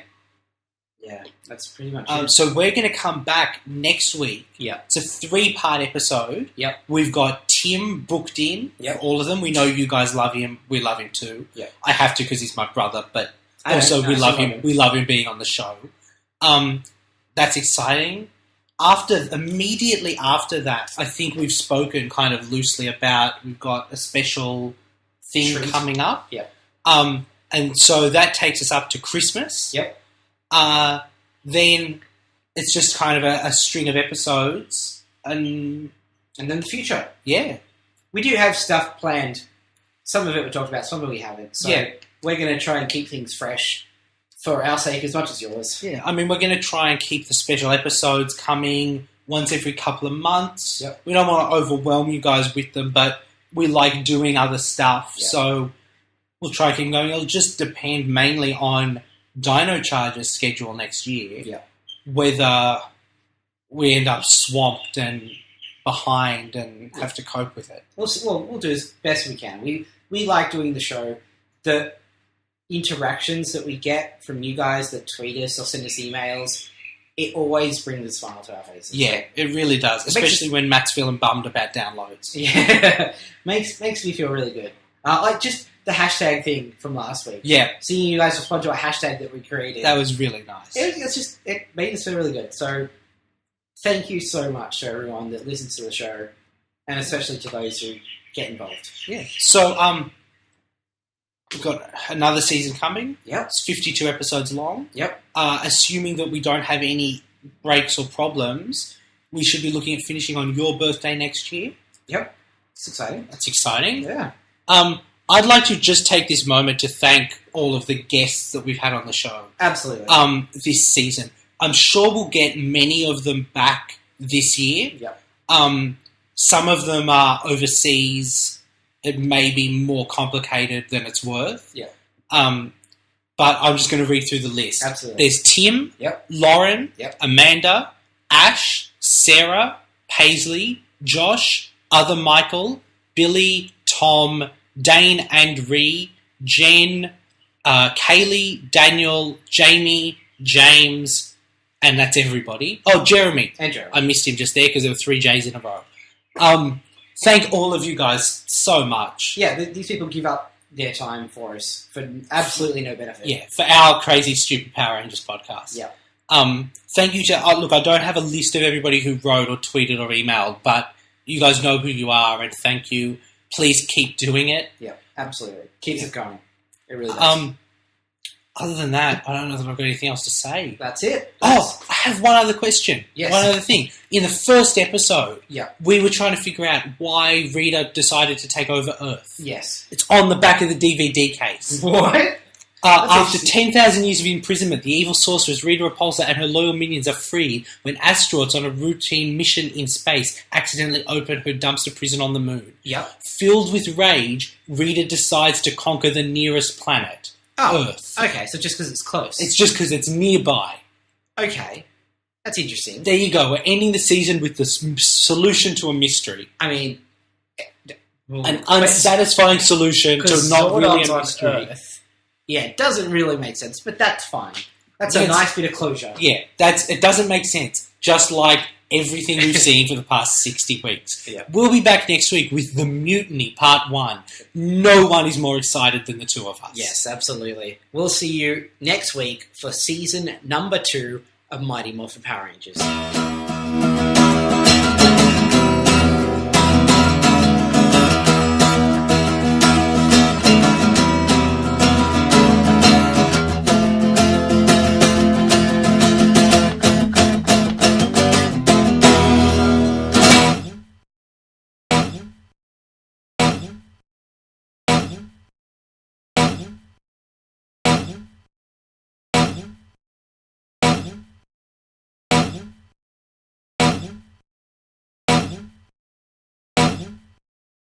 Speaker 1: Yeah, that's pretty much it.
Speaker 3: So we're going to come back next week.
Speaker 1: Yeah.
Speaker 3: It's a 3-part episode.
Speaker 1: Yep.
Speaker 3: We've got Tim booked in for all of them. We know you guys love him. We love him too.
Speaker 1: Yeah.
Speaker 3: I have to because he's my brother, but also we love him. We love him being on the show. That's exciting. Immediately after that, I think we've spoken kind of loosely about we've got a special thing coming up.
Speaker 1: Yep.
Speaker 3: And so that takes us up to Christmas.
Speaker 1: Yep.
Speaker 3: Then it's just kind of a string of episodes, and
Speaker 1: then the future.
Speaker 3: Yeah.
Speaker 1: We do have stuff planned. Some of it we talked about, some of it we haven't. So we're going to try and keep things fresh for our sake as much as yours.
Speaker 3: Yeah, I mean, we're going to try and keep the special episodes coming once every couple of months.
Speaker 1: Yep.
Speaker 3: We don't want to overwhelm you guys with them, but we like doing other stuff, so we'll try to keep going. It'll just depend mainly on Dino Charge's schedule next year, whether we end up swamped and behind and have to cope with it.
Speaker 1: We'll do as best we can. We like doing the show. The interactions that we get from you guys that tweet us or send us emails, it always brings a smile to our faces.
Speaker 3: Yeah, it really does, especially when Matt's feeling bummed about downloads.
Speaker 1: Yeah, makes me feel really good. Just the hashtag thing from last week.
Speaker 3: Yeah.
Speaker 1: Seeing you guys respond to a hashtag that we created.
Speaker 3: That was really nice.
Speaker 1: It made us feel really good. So thank you so much to everyone that listens to the show, and especially to those who get involved.
Speaker 3: Yeah. So, we've got another season coming.
Speaker 1: Yep.
Speaker 3: It's 52 episodes long.
Speaker 1: Yep.
Speaker 3: Assuming that we don't have any breaks or problems, we should be looking at finishing on your birthday next year.
Speaker 1: Yep. It's exciting.
Speaker 3: That's exciting.
Speaker 1: Yeah.
Speaker 3: I'd like to just take this moment to thank all of the guests that we've had on the show.
Speaker 1: Absolutely.
Speaker 3: This season. I'm sure we'll get many of them back this year.
Speaker 1: Yep.
Speaker 3: Some of them are overseas. It may be more complicated than it's worth.
Speaker 1: Yeah.
Speaker 3: But I'm just going to read through the list.
Speaker 1: Absolutely.
Speaker 3: There's Tim,
Speaker 1: Yep.
Speaker 3: Lauren,
Speaker 1: Yep.
Speaker 3: Amanda, Ash, Sarah, Paisley, Josh, Other Michael, Billy, Tom, Dane and Ree, Jen, Kaylee, Daniel, Jamie, James, and that's everybody. Oh, Jeremy.
Speaker 1: And Jeremy.
Speaker 3: I missed him just there because there were 3 J's in a row. Thank all of you guys so much.
Speaker 1: Yeah, these people give up their time for us for absolutely no benefit.
Speaker 3: Yeah, for our crazy, stupid Power Rangers podcast.
Speaker 1: Yeah.
Speaker 3: Thank you to... look, I don't have a list of everybody who wrote or tweeted or emailed, but you guys know who you are, and thank you. Please keep doing it.
Speaker 1: Yeah, absolutely. Keeps it going. It really does.
Speaker 3: Other than that, I don't know that I've got anything else to say.
Speaker 1: That's it.
Speaker 3: Oh, I have one other question.
Speaker 1: Yes.
Speaker 3: One other thing. In the first episode,
Speaker 1: Yeah.
Speaker 3: we were trying to figure out why Rita decided to take over Earth.
Speaker 1: Yes.
Speaker 3: It's on the back of the DVD case.
Speaker 1: What?
Speaker 3: After
Speaker 1: interesting.
Speaker 3: 10,000 years of imprisonment, the evil sorceress Rita Repulsa and her loyal minions are freed when astronauts on a routine mission in space accidentally open her dumpster prison on the moon.
Speaker 1: Yep.
Speaker 3: Filled with rage, Rita decides to conquer the nearest planet, Earth.
Speaker 1: Okay, so just because it's close.
Speaker 3: It's just because it's nearby.
Speaker 1: Okay. That's interesting.
Speaker 3: There you go. We're ending the season with the solution to a mystery.
Speaker 1: I mean...
Speaker 3: An unsatisfying solution to not really a mystery.
Speaker 1: Yeah, it doesn't really make sense, but that's fine. That's a
Speaker 3: Yes.
Speaker 1: nice bit of closure.
Speaker 3: Yeah, it doesn't make sense. Just like everything we've seen for the past 60 weeks.
Speaker 1: Yeah.
Speaker 3: We'll be back next week with The Mutiny Part 1. No one is more excited than the two of us.
Speaker 1: Yes, absolutely. We'll see you next week for season number 2 of Mighty Morphin Power Rangers.